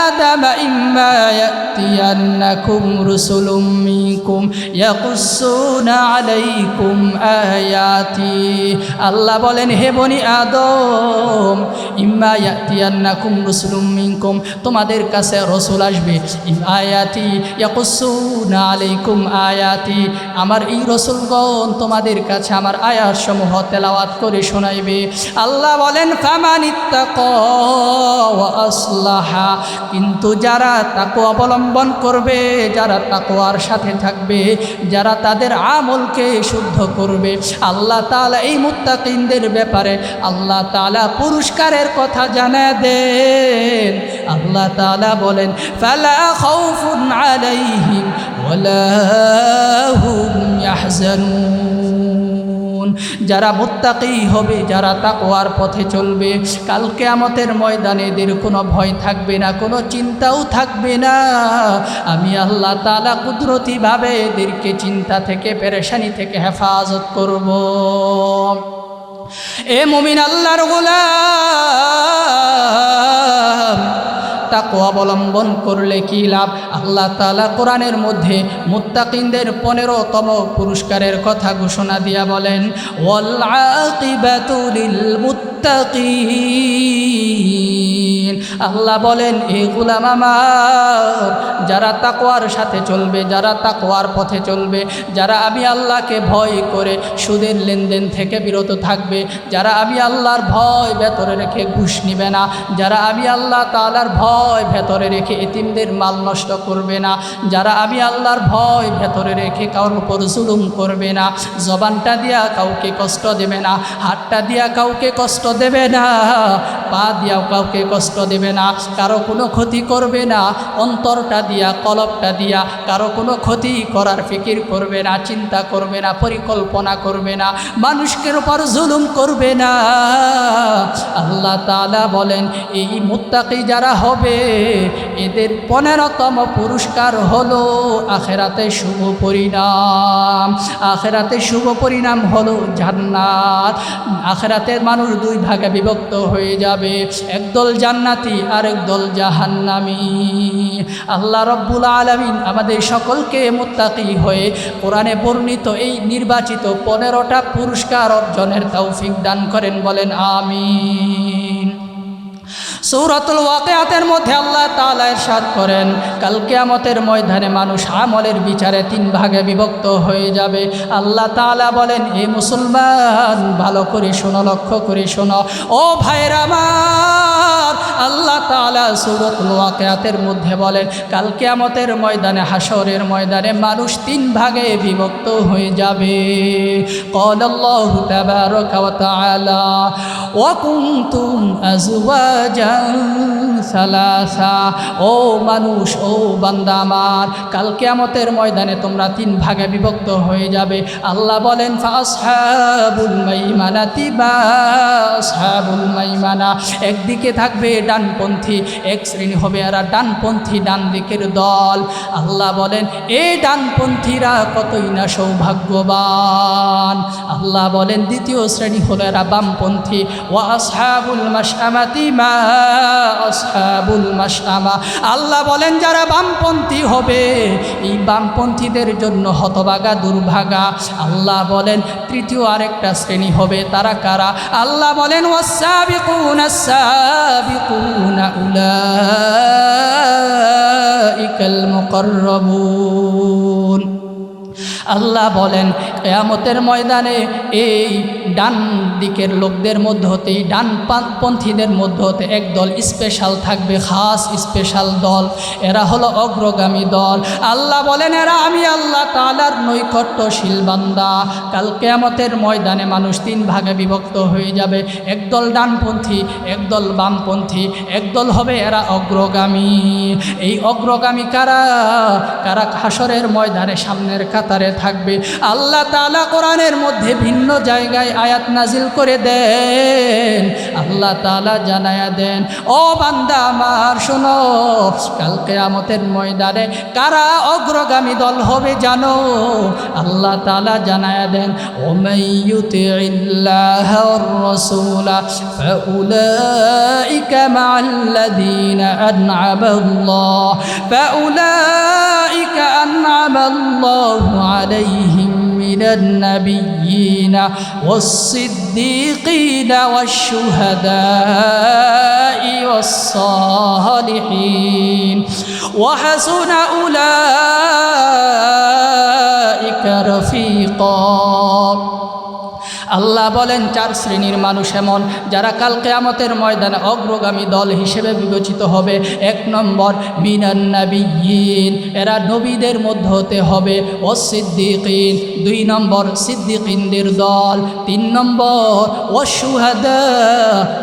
Speaker 1: আদম ইম্মা ইয়াতিয়ান্নাকুম রুসুলুম মিনকুম ইয়াকুসুনা আলাইকুম আয়াতি। আল্লাহ বলেন, হে বনি আদম, ইম্মা ইয়াতিয়ান্নাকুম রুসুলুম মিনকুম, তোমাদের কাছে রসুল আসবে, আয়াতি ইয়াকুসুনা আলাইকুম আয়াতি, আমার এই রসুলগণ তোমাদের কাছে আমার আয়াতসমূহ তেলাওয়াত করে শোনাইবে। আল্লাহ বলেন, বলেন ফামানিত্তাকা ওয়া আসলাহা, কিন্তু যারা তাকওয়া অবলম্বন করবে, যারা তাকওয়ার সাথে থাকবে, যারা তাদের আমলকে শুদ্ধ করবে, আল্লাহ তাআলা এই মুত্তাকিনদের ব্যাপারে আল্লাহ তাআলা পুরস্কারের কথা জানায় দেন। আল্লাহ তাআলা বলেন ফালা খাউফুন আলাইহিম ওয়ালা হুম ইয়াহজানুন। যারা মুত্তাকি হবে, যারা তাকওয়ার পথে চলবে, কাল কিয়ামতের ময়দানে এদের কোনো ভয় থাকবে না, কোনো চিন্তাও থাকবে না। আমি আল্লাহ তাআলা কুদরতিভাবে এদেরকে চিন্তা থেকে, পেরেশানি থেকে হেফাজত করব। এ মুমিন আল্লাহর গোলাম, তাকওয়া অবলম্বন করলে কি লাভ? আল্লাহ তাআলা কোরআনের মধ্যে মুত্তাকিনদের 15তম পুরস্কারের কথা ঘোষণা দিয়া বলেন ওয়াল আকিবাতু লিল মুত্তাকিন। আল্লাহ বলেন এই গোলাম আমার, যারা তাকওয়ার সাথে চলবে, যারা তাকওয়ার পথে চলবে, যারা আমি আল্লাহকে ভয় করে সুদের লেনদেন থেকে বিরত থাকবে, যারা আমি আল্লাহর ভয় ভেতরে রেখে ঘুষ নিবে না, যারা আমি আল্লাহ তাআলার ভয় ভেতরে রেখে এতিমদের মাল নষ্ট করবে না, যারা আমি আল্লাহর ভয় ভেতরে রেখে কারোর উপর জুলুম করবে না, জবানটা দিয়া কাউকে কষ্ট দেবে না, হাতটা দিয়া কাউকে কষ্ট দেবে না, পা দিয়াও কাউকে কষ্ট দেবে না, কারো কোনো ক্ষতি করবে না, অন্তরটা দিয়া, কলবটা দিয়া কারো কোনো ক্ষতি করার ফিকির করবে না, চিন্তা করবে না, পরিকল্পনা করবে না, মানুষকে উপর জুলুম করবে না। আল্লাহ তাআলা বলেন এই মুত্তাকি যারা হবে এদের 15তম পুরস্কার হলো আখিরাতে শুভ পরিণাম। আখিরাতে শুভ পরিণাম হলো জান্নাত। আখিরাতের মানুষ দুই ভাগে বিভক্ত হয়ে যাবে, একদল জান্নাতি আর একদল জাহান্নামী। আল্লাহ রব্বুল আলামিন আমাদের সকলকে মুত্তাকি হয়ে কোরআনে বর্ণিত এই নির্বাচিত 15টা পুরস্কার অর্জনের তৌফিক দান করেন, বলেন আমিন। সূরাতুল ওয়াকিয়াতের মধ্যে আল্লাহ তাআলা ইরশাদ করেন কাল কিয়ামতের ময়দানে মানুষ আমলের বিচারে 3 ভাগে বিভক্ত হয়ে যাবে। আল্লাহ তাআলা বলেন এ মুসলমান ভালো করে শোনো, লক্ষ্য করে শোনো ও ভাইরা আমার। আল্লাহ তাআলা সূরাতুল ওয়াকিয়াতের মধ্যে বলেন কাল কিয়ামতের ময়দানে, হাসরের ময়দানে মানুষ 3 ভাগে বিভক্ত হয়ে যাবে। ক্বালাল্লাহু তাবারাকা ওয়া তাআলা ওয়া কুনতুম আজওয়াজান সালাসা। ও মানুষ, ও বান্দা আমার, কাল কিয়ামতের ময়দানে তোমরা 3 ভাগে বিভক্ত হয়ে যাবে। আল্লাহ বলেন ফাসহাবুল মাইমানাতি বা আসহাবুল মাইমানা। একদিকে থাকবে ডানপন্থী, এক শ্রেণী হবে এরা ডানপন্থী, ডান দিকের দল। আল্লাহ বলেন এই ডানপন্থীরা কতই না সৌভাগ্যবান। আল্লাহ বলেন দ্বিতীয় শ্রেণী হলো এরা বামপন্থী। ওয়া আসহাবুল মাশআমাতি মা আসহাবুল মাশআমা। আল্লাহ বলেন যারা বামপন্থী হবে এই বামপন্থীদের জন্য হতভাগা, দুর্ভাগা। আল্লাহ বলেন তৃতীয় আরেকটা শ্রেণী হবে, তারা কারা? আল্লাহ বলেন ওয়াস-সাবিকুনা আস-সাবিকুনা উলাইকাল মুকাররাবুন। আল্লাহ বলেন কিয়ামতের ময়দানে এই ডান দিকের লোকদের মধ্য হতে, ডানপন্থীদের মধ্য হতে একদল স্পেশাল থাকবে, খাস স্পেশাল দল। এরা হলো অগ্রগামী দল। আল্লাহ বলেন এরা আমি আল্লাহ তাআলার নৈকট্যশীল বান্দা। কাল কিয়ামতের ময়দানে মানুষ 3 ভাগে বিভক্ত হয়ে যাবে, একদল ডানপন্থী, একদল বামপন্থী, একদল হবে এরা অগ্রগামী। এই অগ্রগামী কারা? কারা হাসরের ময়দানে সামনের কাতারে থাকবে। আল্লাহ তাআলা কোরআনের মধ্যে ভিন্ন জায়গায় আয়াত নাজিল করে দেন। আল্লাহ তাআলা জানায়া দেন ও বান্দা আমার শোনো, কাল কিয়ামতের ময়দানে কারা অগ্রগামী দল হবে জানো? আল্লাহ তাআলা জানায়া দেন ও মাইয়ুতিল্লাহা ওয়ার রাসূলা ফাউলাইকা মাআল্লাযীনা আন'আমাল্লাহু আলাইহিম মিনান নাবিয়্যিনা ওয়াস-সিদ্দীকিনা ওয়াশ-শুহাদা'i ওয়াস-সালিহিন ওয়া হাসুনা উলাইকা রাফীকা। আল্লাহ বলেন 4 শ্রেণীর মানুষ এমন যারা কাল কিয়ামতের ময়দানে অগ্রগামী দল হিসেবে বিবেচিত হবে। 1 নম্বর মিনান নাবিয়্যিন, এরা নবীদের মধ্য হতে হবে। ও সিদ্দিকিন, 2 নম্বর সিদ্দিকিনদের দল। 3 নম্বর ও শুহাদা,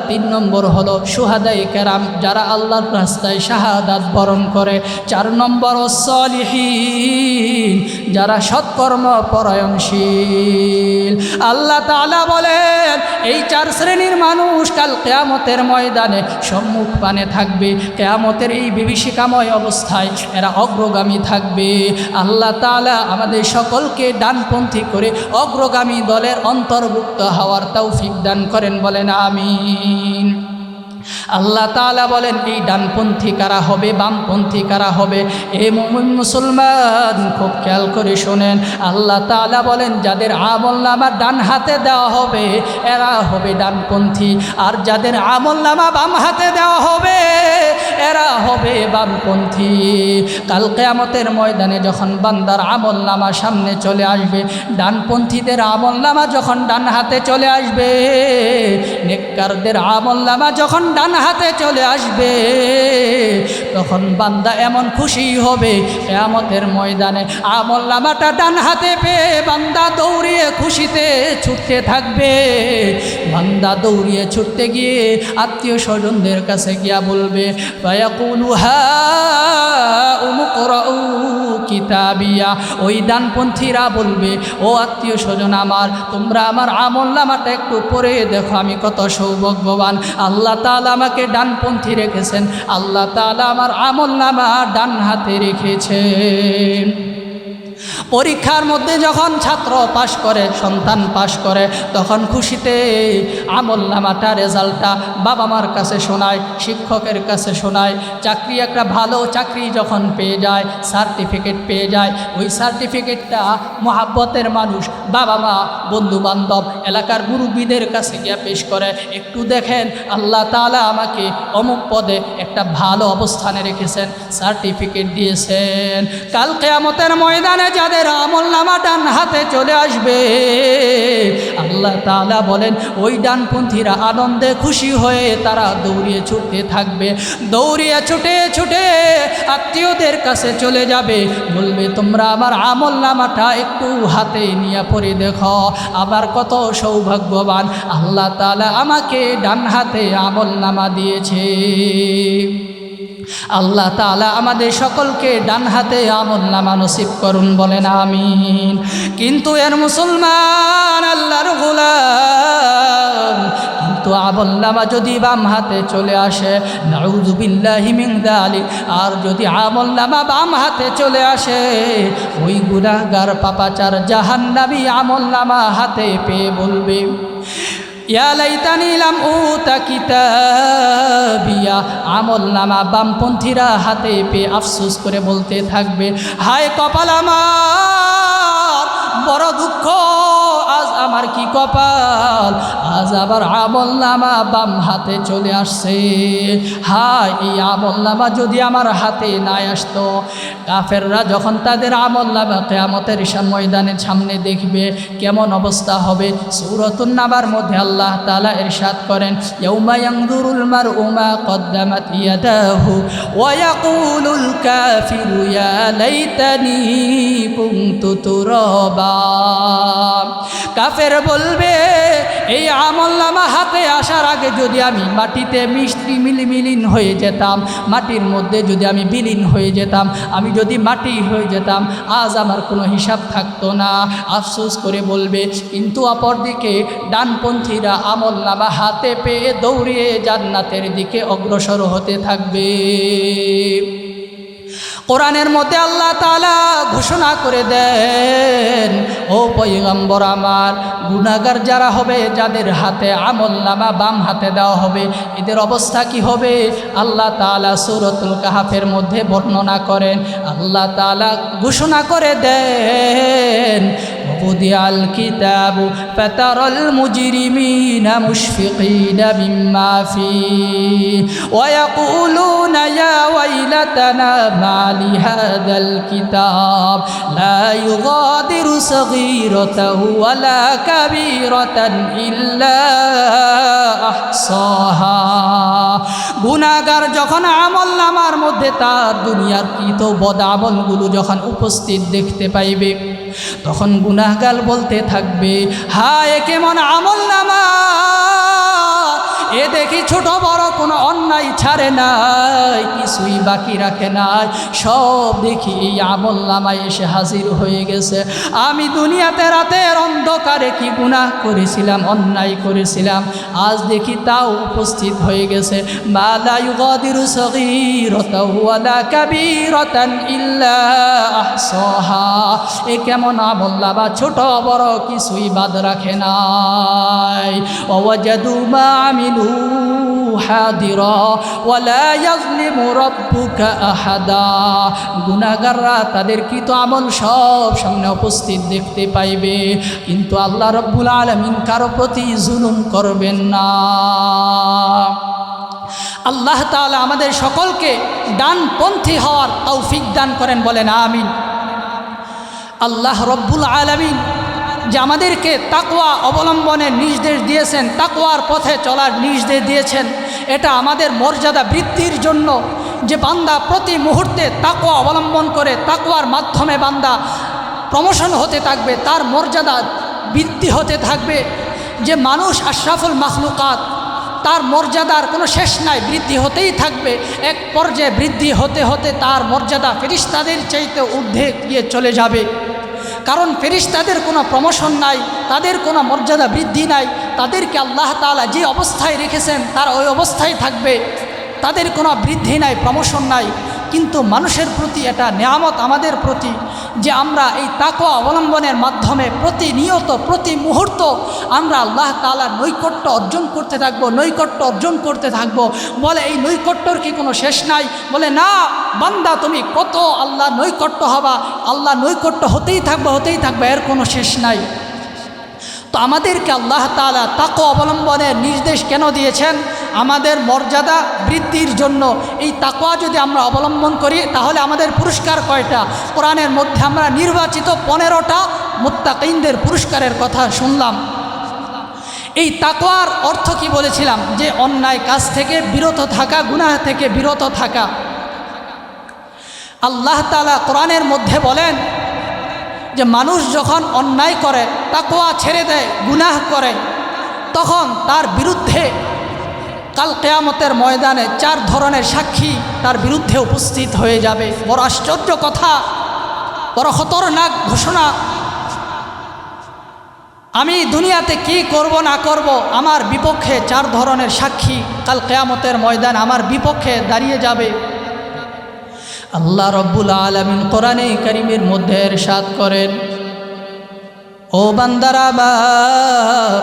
Speaker 1: 3 নম্বর হলো শুহাদায়ে কেরাম যারা আল্লাহর রাস্তায় শাহাদাত বরণ করে। 4 নম্বর ও সলিহিন যারা সৎকর্ম পরায়ণশীল। আল্লাহ তাআলা বলেন এই 4 শ্রেণীর মানুষ কাল কিয়ামতের ময়দানে সম্মুখ পানে থাকবে। কিয়ামতের এই বিভীষিকাময় অবস্থায় এরা অগ্রগামী থাকবে। আল্লাহ তাআলা আমাদের সকলকে ডানপন্থী করে অগ্রগামী দলের অন্তর্ভুক্ত হওয়ার তৌফিক দান করেন, বলেন আমিন। আল্লাহ তাআলা বলেন এই ডানপন্থী কারা হবে, বামপন্থী কারা হবে? এ মুমিন মুসলমান খুব খেয়াল করে শোনেন। আল্লাহ তাআলা বলেন যাদের আমলনামা ডান হাতে দেওয়া হবে এরা হবে ডানপন্থী, আর যাদের আমলনামা বাম হাতে দেওয়া হবে এরা হবে বামপন্থী। কাল কিয়ামতের ময়দানে যখন বান্দার আমলনামা সামনে চলে আসবে, ডানপন্থীদের আমলনামা যখন ডান হাতে চলে আসবে, নেককারদের আমলনামা যখন ডান হাতে চলে আসবে, তখন বান্দা এমন খুশি হবে কিয়ামতের ময়দানে আমলনামাটা ডান হাতে পেয়ে বান্দা দৌড়িয়ে খুশিতে ছুটতে থাকবে। বান্দা দৌড়িয়ে ছুটতে গিয়ে আত্মীয় স্বজনদের কাছে গিয়া বলবে ফায়াকুলু হা উমুকরাউ কিতাবিয়া, ওই ডানপন্থীরা বলবে ও আত্মীয় স্বজন আমার, তোমরা আমার আমলনামাটা একটু পড়ে দেখো আমি কত সৌভাগ্যবান। আল্লাহ তাআলা আমাকে ডানপন্থী রেখেছেন, আল্লাহ তাআলা আমার আমলনামা ডান হাতে রেখেছেন। পরীক্ষার মধ্যে যখন ছাত্র পাশ করে, সন্তান পাশ করে, তখন খুশিতে আমলনামাটা রেজাল্টটা বাবা মার কাছে শোনায়, শিক্ষকের কাছে শোনায়। চাকরি একটা ভালো চাকরি যখন পেয়ে যায়, সার্টিফিকেট পেয়ে যায়, ওই সার্টিফিকেটটা মহাব্বতের মানুষ বাবা মা বন্ধু বান্ধব এলাকার মুরব্বীদের কাছে গিয়ে পেশ করে, একটু দেখেন আল্লাহ তাআলা আমাকে অমুক পদে একটা ভালো অবস্থানে রেখেছেন, সার্টিফিকেট দিয়েছেন। কাল কিয়ামতের ময়দানে যাদের আমলনামা ডান হাতে চলে আসবে, আল্লাহ তাআলা বলেন ওই ডানপন্থীরা আনন্দে খুশি হয়ে তারা দৌড়িয়ে ছুটতে থাকবে। দৌড়িয়ে ছুটে ছুটে আত্মীয়দের কাছে চলে যাবে, বলবে তোমরা আমার আমলনামাটা একটু হাতে নিয়ে পড়ে দেখো, আবার কত সৌভাগ্যবান, আল্লাহ তাআলা আমাকে ডান হাতে আমলনামা দিয়েছে। আল্লাহ তাআলা আমাদের সকলকে ডান হাতে আমলনামা নসিব করুন, বলেন আমিন। কিন্তু এর মুসলমান আল্লাহর গোলাম, কিন্তু আমলনামা যদি বাম হাতে চলে আসে, নাউযু বিল্লাহি মিন যালিক, আর যদি আমলনামা বাম হাতে চলে আসে, ওই গুনাহগার পাপাচার জাহান্নামী আমলনামা হাতে পেয়ে বলবে ইয়া লাইতানি লাম উতা কিতাবিয়া। আমলনামা বামপন্থীরা হাতে পেয়ে আফসোস করে বলতে থাকবে হায় কপাল আমার, বড় দুঃখ, আজ আমার কি কপাল, আজ আবার আমলনামা বাম হাতে চলে আসছে। হায় এই আমলনামা যদি আমার হাতে না আসতো। কাফেররা যখন তাদের আমলনামা কিয়ামতের ময়দানের সামনে দেখবে কেমন অবস্থা হবে। সূরাতুন নাবার মধ্যে আল্লাহ তাআলা ইরশাদ করেন ইয়াউমা ইয়ানজুরুল মারউ মা কদ্দামাত ইয়াদাহু ওয়া ইয়াকুলুল কাফিরু ইয়া লাইতানি কুনতু তুরাবা। কাফের বলবে এই আমলনামা হাতে আসার আগে যদি আমি মাটিতে মিলিন হয়ে যেতাম, মাটির মধ্যে যদি আমি বিলীন হয়ে যেতাম, আমি যদি মাটি হয়ে যেতাম, আজ আমার কোনো হিসাব থাকতো না, আফসোস করে বলবে। কিন্তু অপরদিকে ডানপন্থীরা আমলনামা হাতে পেয়ে দৌড়িয়ে জান্নাতের দিকে অগ্রসর হতে থাকবে। কোরআনের মধ্যে আল্লাহ তাআলা ঘোষণা করে দেন ও পয়গম্বর আমার, গুনাহগার যারা হবে, যাদের হাতে আমলনামা বাম হাতে দেওয়া হবে, এদের অবস্থা কি হবে আল্লাহ তাআলা সূরাতুল কাহাফের মধ্যে বর্ণনা করেন। আল্লাহ তাআলা ঘোষণা করে দেন ووضع الكتاب فترى المجرمين مشفقين مما فيه ويقولون يا ويلتنا ما لهذا الكتاب لا يغادر صغيرة ولا كبيرة إلا أحصاها গুনাহগার যখন আমলনামার মধ্যে তার দুনিয়ার কৃত বদ আমলগুলো যখন উপস্থিত দেখতে পাইবে তখন গুনাহগার বলতে থাকবে, হায় কেমন আমলনামা, এ দেখি ছোট বড় কোনো অন্যায় ছাড়ে নাই, কিছুই বাকি রাখে নাই, সব দেখি এই আমলনামায় এসে হাজির হয়ে গেছে। আমি দুনিয়াতে রাতের অন্ধকারে কি গুনাহ করেছিলাম, অন্যায় করেছিলাম, আজ দেখি তাও উপস্থিত হয়ে গেছে। মা লা ইউগাদিরু সগীরাতাও ওয়ালা কাবীরাতান ইল্লা আহসাহা, এ কেমন আমলনামা, ছোট বড় কিছুই বাদ রাখে নাই। ওয়াজাদু মা আমিলু হাদিরা ওয়ালা ইয়াজলিমু রাব্বুকা আহাদা, গুনাহগাররা তাদের কৃত আমল সব সামনে উপস্থিত দেখতে পাইবে, কিন্তু আল্লাহ রাব্বুল আলামিন কারো প্রতি জুলুম করবেন না। আল্লাহ তাআলা আমাদের সকলকে ডানপন্থী হওয়ার তৌফিক দান করেন, বলেন আমিন। আল্লাহ রাব্বুল আলামিন যে আমাদেরকে তাকওয়া অবলম্বনের নির্দেশ দিয়েছেন, তাকওয়ার পথে চলার নির্দেশ দিয়েছেন, এটা আমাদের মর্যাদা বৃদ্ধির জন্য। যে বান্দা প্রতি মুহূর্তে তাকওয়া অবলম্বন করে, তাকওয়ার মাধ্যমে বান্দা প্রমোশন হতে থাকবে, তার মর্যাদা বৃদ্ধি হতে থাকবে। যে মানুষ আশরাফুল মাখলুকাত, তার মর্যাদার কোনো শেষ নাই, বৃদ্ধি হতেই থাকবে। এক পর্যায়ে বৃদ্ধি হতে হতে তার মর্যাদা ফেরেশতাদের চাইতে ঊর্ধ্বে গিয়ে চলে যাবে। কারণ ফেরেশতাদের কোনো প্রমোশন নাই, তাদের কোনো মর্যাদা বৃদ্ধি নাই, তাদেরকে আল্লাহ তাআলা যে অবস্থায় রেখেছেন তারা ওই অবস্থায় থাকবে, তাদের কোনো বৃদ্ধি নাই, প্রমোশন নাই। কিন্তু মানুষের প্রতি এটা নেয়ামত আমাদের প্রতি, যে আমরা এই তাকওয়া অবলম্বনের মাধ্যমে প্রতিনিয়ত প্রতি মুহূর্ত আমরা আল্লাহ তাআলার নৈকট্য অর্জন করতে থাকবো, নৈকট্য অর্জন করতে থাকবো। বলে এই নৈকট্যর কি কোনো শেষ নাই? বলে না বান্দা, তুমি কত আল্লাহ নৈকট্য হবা, আল্লাহ নৈকট্য হতেই থাকবে, এর কোনো শেষ নাই। তো আমাদেরকে আল্লাহ তাআলা তাকওয়া অবলম্বনের নির্দেশ কেন দিয়েছেন? আমাদের মর্যাদা বৃদ্ধির জন্য। এই তাকওয়া যদি আমরা অবলম্বন করি তাহলে আমাদের পুরস্কার কয়টা? কোরআনের মধ্যে আমরা নির্বাচিত 15টা মুত্তাকিনদের পুরস্কারের কথা শুনলাম। এই তাকওয়ার অর্থ কি বলেছিলাম? যে অন্যায় কাজ থেকে বিরত থাকা, গুনাহ থেকে বিরত থাকা। আল্লাহ তাআলা কোরআনের মধ্যে বলেন যে মানুষ যখন অন্যায় করে, তাকওয়া ছেড়ে দেয়, গুনাহ করে, তখন তার বিরুদ্ধে কাল কিয়ামতের ময়দানে 4 ধরনের সাক্ষী তার বিরুদ্ধে উপস্থিত হয়ে যাবে। বড় আশ্চর্য কথা, বড় খতরনাক ঘোষণা। আমি দুনিয়াতে কি করব না করব, আমার বিপক্ষে 4 ধরনের সাক্ষী কাল কিয়ামতের ময়দানে আমার বিপক্ষে দাঁড়িয়ে যাবে। আল্লাহ রাব্বুল আলামিন কোরআনে কারীমের মধ্যে ইরশাদ করেন, ও বান্দারা আমার,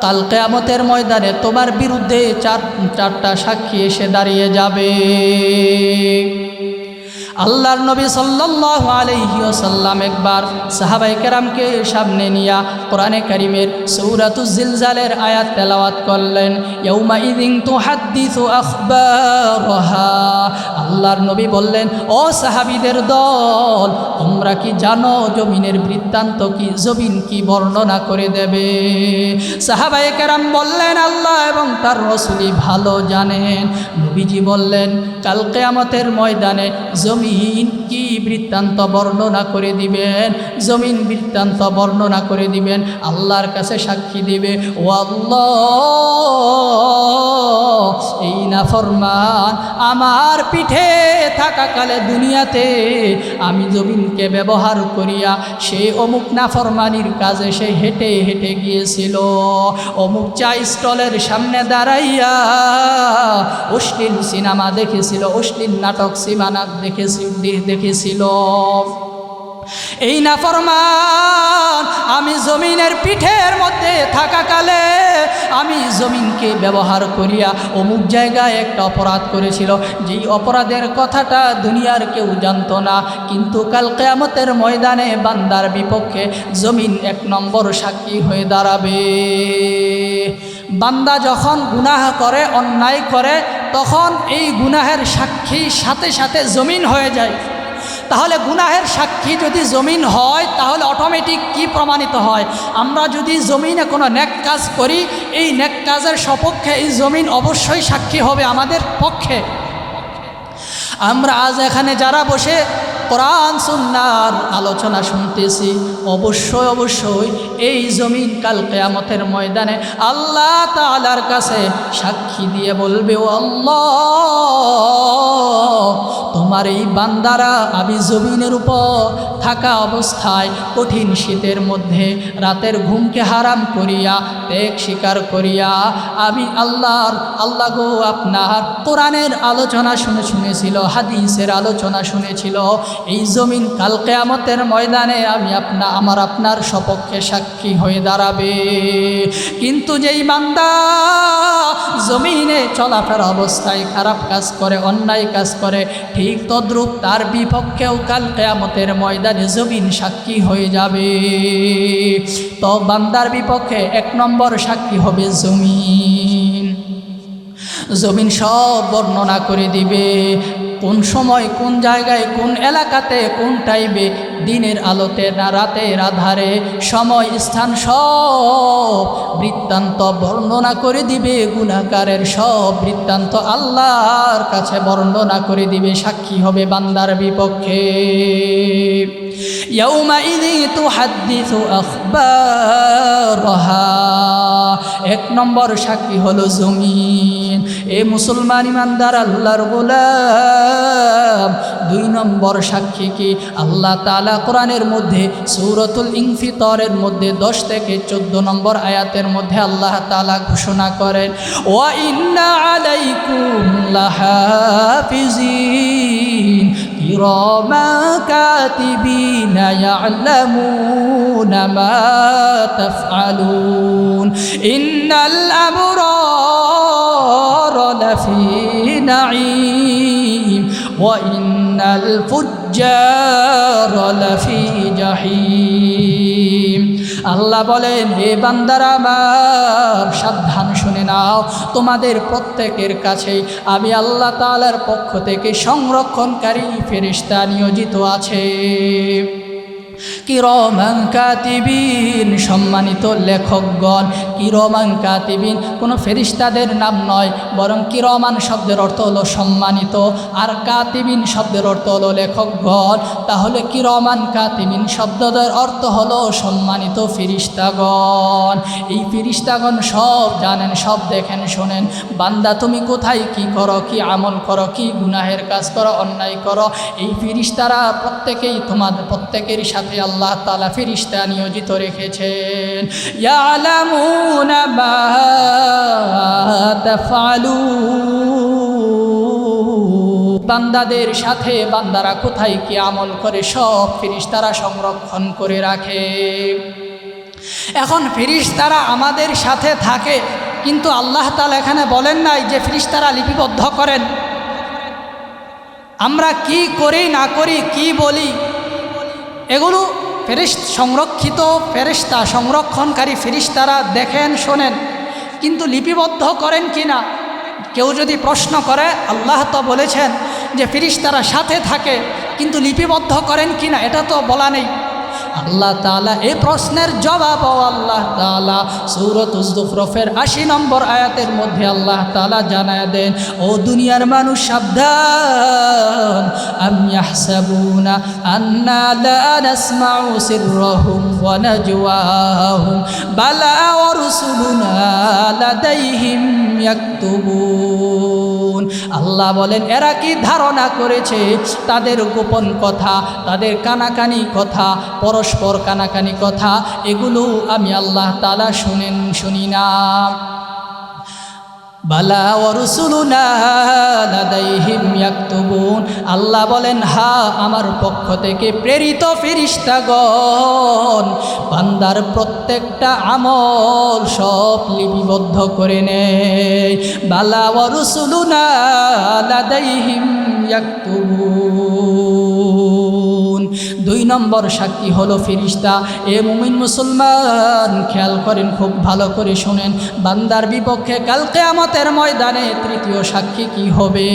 Speaker 1: কাল কিয়ামতের ময়দানে তোমার বিরুদ্ধে 4টা সাক্ষী এসে দাঁড়িয়ে যাবে। আল্লাহর নবী সাল্লাল্লাহু আলাইহি ওয়াসাল্লাম একবার সাহাবায়ে কেরামকে সামনে নিয়া কোরআনে কারীমের সূরাতুজ জিলজালের আয়াত তেলাওয়াত করলেন। ইয়াউমা ইযিন তুহাদ্দিসু আখবারাহা, আল্লাহর নবী বললেন, ও সাহাবীদের দল, তোমরা কি জানো জমিনের বৃত্তান্ত কি, জমিন কি বর্ণনা করে দেবে? সাহাবায়ে কেরাম বললেন, আল্লাহ এবং তার রাসূলই ভালো জানেন। নবীজি বললেন, কাল কিয়ামতের ময়দানে জমিন কি বৃত্তান্ত বর্ণনা করে দিবেন, জমিন বৃত্তান্ত বর্ণনা করে দিবেন, আল্লাহর কাছে সাক্ষী দিবে, ও আল্লাহ, এই নাফরমান আমার পিঠে থাকাকালে দুনিয়াতে আমি জমিনকে ব্যবহার করিয়া সেই অমুক নাফরমানির কাজে সে হেঁটে হেঁটে গিয়েছিল, অমুক চা স্টলের সামনে দাঁড়াইয়া অশ্লীল সিনেমা দেখেছিল, অশ্লীল নাটক সিনেমা দেখেছিল। এই নাফরমান আমি জমিনের পিঠের মধ্যে থাকাকালে আমি জমিনকে ব্যবহার করিয়া অমুক জায়গায় একটা অপরাধ করেছিল, যেই অপরাধের কথাটা দুনিয়ার কেউ জানতো না, কিন্তু কাল কিয়ামতের ময়দানে বান্দার বিপক্ষে জমিন 1 নম্বর সাক্ষী হয়ে দাঁড়াবে। বান্দা যখন গুনাহ করে, অন্যায় করে, তখন এই গুনাহের সাক্ষী সাথে সাথে জমিন হয়ে যায়। তাহলে গুনাহের সাক্ষী যদি জমিন হয়, তাহলে অটোমেটিক কি প্রমাণিত হয়? আমরা যদি জমিনে কোনো নেক কাজ করি, এই নেক কাজের সপক্ষে এই জমিন অবশ্যই সাক্ষী হবে আমাদের পক্ষে। আমরা আজ এখানে যারা বসে কোরআন সুন্নাহর আলোচনা শুনতেছি, অবশ্যই অবশ্যই এই জমিন কাল কিয়ামতের ময়দানে আল্লাহ তাআলার কাছে সাক্ষী দিয়ে বলবে, ও আল্লাহ, তোমার এই বান্দারা আমি জমিনের উপর থাকা অবস্থায় কঠিন শীতের মধ্যে রাতের ঘুমকে হারাম করিয়া, ত্যাগ স্বীকার করিয়া আমি আল্লাহ গো আপনার কোরআনের আলোচনা শুনেছিল, হাদিসের আলোচনা শুনেছিল। এই জমিন কাল কিয়ামতের ময়দানে আমি আপনার সপক্ষে সাক্ষী হয়ে দাঁড়াবে। কিন্তু যেই বান্দা জমিনে চলাফেরা অবস্থায় খারাপ কাজ করে, অন্যায় কাজ করে, ঠিক তদ্রূপ তার বিপক্ষেও কাল কিয়ামতের ময়দানে জমিন সাক্ষী হয়ে যাবে। তো বান্দার বিপক্ষে 1 নম্বর সাক্ষী হবে জমিন। জমিন সব বর্ণনা করে দিবে, কোন সময়, কোন জায়গায়, কোন এলাকাতে, কোন টাইমে, দিনের আলোতে না রাতের আধারে, সময় স্থান সব বৃত্তান্ত বর্ণনা করে দিবে। গুনাহগারের সব বৃত্তান্ত আল্লাহর কাছে বর্ণনা করে দিবে, সাক্ষী হবে বান্দার বিপক্ষে। ইয়াউমাইযি তুহাদ্দিসু আখবারহা, 1 নম্বর সাক্ষী হলো জমিন। এ মুসলমান ইমানদার আল্লাহর গোলাম, 2 নম্বর সাক্ষী কি? আল্লাহ তাআলা কোরআনের মধ্যে সূরাতুল ইনফিতরের মধ্যে 10 থেকে 14 নম্বর আয়াতের মধ্যে আল্লাহ তাআলা ঘোষণা করেন, ওয়া ইন্না আলাইকুম লাহাফিজিন কিরামা কাতিবিনা ইয়ালামুনা মা তাফআলুন ইন্নাল আবরারা লাফি নাঈম ওয়া ইন্নাল ফুজ্জারা লাফি জাহিম। আল্লাহ বলেন, হে বান্দারা আমার, সাবধান শুনে নাও, তোমাদের প্রত্যেকের কাছে আমি আল্লাহ তাআলার পক্ষ থেকে সংরক্ষণকারী ফেরেশতা নিয়োজিত আছে। কিরামান কাতিবিন, সম্মানিত লেখকগণ। কিরামান কাতিবিন কোনো ফেরেশতাদের নাম নয়, বরং কিরামান শব্দের অর্থ হলো সম্মানিত, আর কাতিবিন শব্দের অর্থ হলো লেখকগণ। তাহলে কিরামান কাতিবিন শব্দের অর্থ হলো সম্মানিত ফেরেশতাগণ। এই ফেরেশতাগণ সব জানেন, সব দেখেন, শোনেন। বান্দা তুমি কোথায় কি করো, কি আমল করো, কি গুনাহের কাজ করো, অন্যায় করো, এই ফেরেশতারা প্রত্যেকেই তোমাদের প্রত্যেকের সাথে আল্লাহ তাআলা ফেরেশতা নিয়োজিত রেখেছেন। ইয়ালামুনা মা তাফআলুন, বান্দাদের সাথে বান্দারা কোথায় কি আমল করে সব ফেরেশতারা সংরক্ষণ করে রাখে। এখন ফেরেশতারা আমাদের সাথে থাকে, কিন্তু আল্লাহ তাআলা এখানে বলেন নাই যে ফেরেশতারা লিপিবদ্ধ করেন। আমরা কি করি না করি, কি বলি, এগুলো সংরক্ষিত ফেরেশতা, সংরক্ষণকারী ফেরেশতারা দেখেন, শোনেন, কিন্তু লিপিবদ্ধ করেন কি না। কেউ যদি প্রশ্ন করে, আল্লাহ তো বলেছেন যে ফেরেশতারা সাথে থাকে, কিন্তু লিপিবদ্ধ করেন কি না, এটা তো বলা নেই। আল্লাহ তাআলা এই প্রশ্নের জবাব আল্লাহ তাআলা সূরাতুজ যুখরুফের ৮০ নম্বর আয়াতের মধ্যে আল্লাহ তাআলা জানায় দেন, ও দুনিয়ার মানুষ সাবধান, আম ইয়াহসাবুনা আন্না লা নাসমাউ সিররাহুম ওয়া নাজওয়াহুম বালা ওয়া রুসুলুনা লাদাইহিম ইয়াকতুবুন। আল্লাহ বলেন, এরা কি ধারণা করেছে তাদের গোপন কথা, তাদের কানাকানি কথা, পরস্পর কানাকানি কথা, এগুলো আমি আল্লাহ তাআলা শুনি না। বালা ওয়া রুসুলুনা লাদাইহিম ইয়াকতুবুন। আল্লাহ বলেন, হ্যাঁ, আমার পক্ষ থেকে প্রেরিত ফেরেশতাগণ বান্দার প্রত্যেকটা আমল সব লিপিবদ্ধ করে নেয়। বালা ওয়া রুসুলুনা লাদাইহিম ইয়াকতুবুন। 2 নম্বর সাক্ষী হলো ফেরেশতা। এ মুমিন মুসলমান, খেয়াল করেন, খুব ভালো করে শুনেন, বান্দার বিপক্ষে কাল কিয়ামতের ময়দানে তৃতীয় সাক্ষী কি হবে?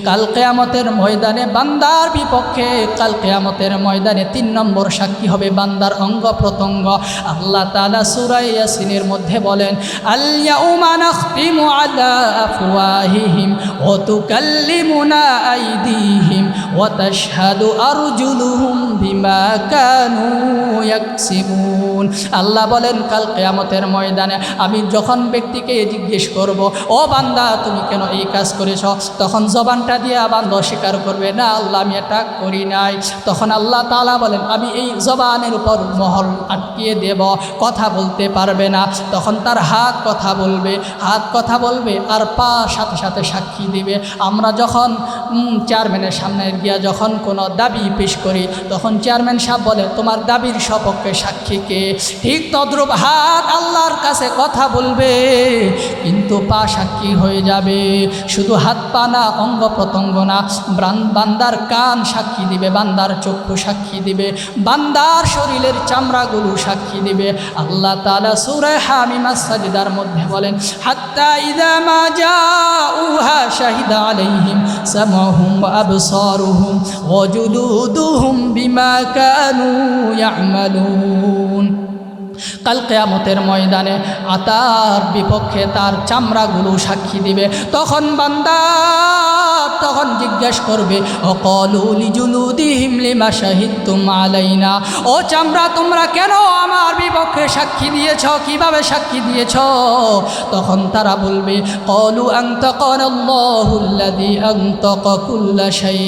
Speaker 1: কাল কিয়ামতের ময়দানে বান্দার বিপক্ষে কাল কিয়ামতের ময়দানে 3 নম্বর সাক্ষী হবে বান্দার অঙ্গ প্রত্যঙ্গ। আল্লাহ তাআলা সূরা ইয়াসিনের মধ্যে বলেন, আল ইয়াউমা নাখতিমু আলা আফওয়াহিহিম ওয়া তুকাল্লিমুনা আইদিহিম ওয়া তাশহাদু আরজুলুহুম বিমা কানু ইয়াকসিবুন। আল্লাহ বলেন, কাল কিয়ামতের ময়দানে আমি যখন ব্যক্তিকে জিজ্ঞেস করব, ও বান্দা তুমি কেন এই কাজ করেছ, তখন জবানটা দিয়ে বান্দা স্বীকার করবে, না আল্লাহ আমি এটা করি নাই। তখন আল্লাহ তাআলা বলেন, আমি এই জবানের উপর মোহর আটকিয়ে দেব, কথা বলতে পারবে না। তখন তার হাত কথা বলবে আর পা সাথে সাথে সাক্ষী দিবে। আমরা যখন চেয়ারম্যানের সামনে গিয়া যখন কোনো দাবি পেশ করি, তখন চেয়ারম্যান সাহেব বলে, তোমার দাবির সপক্ষে সাক্ষী কে? ঠিক তদ্রূপ হাত আল্লাহর কাছে কথা বলবে, কিন্তু পা সাক্ষী হয়ে যাবে। শুধু হাত পা না, অঙ্গ প্রত্যঙ্গ না, বান্দার কান সাক্ষী দিবে, বান্দার চক্ষু সাক্ষী দিবে, বান্দার শরীরের চামড়াগুলো সাক্ষী দিবে। আল্লাহ তাআলা সূরা হামিম আস-সাজদার মধ্যে বলেন, হাত্তা ইযা মা জাউহা শাহিদা আলাইহিম সামউহুম ওয়া আবসারুহুম ওয়া জুলুদুহুম বিমা কানু ইয়ামালুন। কাল কিয়ামতের ময়দানে তার বিপক্ষে তার চামড়াগুলো সাক্ষী দিবে। তখন বান্দা তখন জিজ্ঞেস করবে, অকালু লিজুলুদিহিম লিমা শাহিদতুম আলাইনা, ও চামড়া তোমরা কেন আমার বিপক্ষে সাক্ষী দিয়েছ, কিভাবে সাক্ষী দিয়েছ? তখন তারা বলবে, ক্বালু আনতাকানাল্লাহুল্লাযী আনতাকা কুল্লা শাই,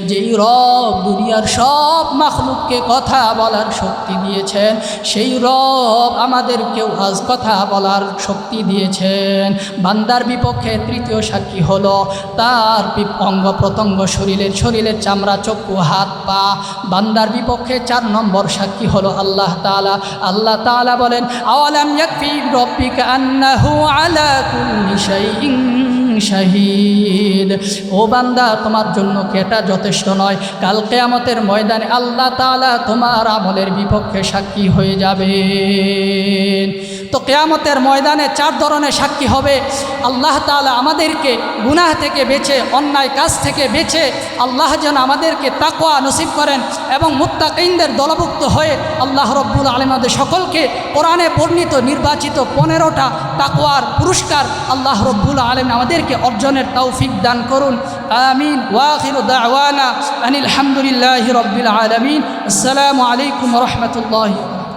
Speaker 1: যেই রব দুনিয়ার সব মাখলুককে কথা বলার শক্তি দিয়েছেন, সেই রব আমাদেরকেও আজ কথা বলার শক্তি দিয়েছেন। বান্দার বিপক্ষে তৃতীয় সাক্ষী হলো তার অঙ্গ প্রত্যঙ্গ, শরীরের চামড়া, চক্ষু, হাত পা। বান্দার বিপক্ষে 4 নম্বর সাক্ষী হলো আল্লাহ তাআলা। আল্লাহ তাআলা বলেন, আওয়ালাম ইয়াকফি রাব্বিকা আন্নাহু আলা কুল্লি শাইইন শাহিদ। ও বান্দা, তোমার জন্য কি এটা যথেষ্ট নয়? কাল কিয়ামতের ময়দানে আল্লাহ তাআলা তোমার আমলের বিপক্ষে সাক্ষী হয়ে যাবে। তো কিয়ামতের ময়দানে 4 ধরনের সাক্ষী হবে। আল্লাহ তাআলা আমাদেরকে গুনাহ থেকে বেঁচে, অন্যায় কাজ থেকে বেঁচে আল্লাহ যেন আমাদেরকে তাকওয়া নসিব করেন এবং মুত্তাকিনদের দলভুক্ত হয়ে আল্লাহ রব্বুল আলামিন আমাদের সকলকে কোরআনে বর্ণিত নির্বাচিত 15টা তাকওয়ার পুরস্কার আল্লাহ রব্বুল আলামিন আমাদেরকে অর্জনের তৌফিক দান করুন। আমিন। ওয়া আখিরু দাওয়ানা আনিল হামদুলিল্লাহি রাব্বিল আলামিন। আসসালামু আলাইকুম ওয়া রাহমাতুল্লাহি।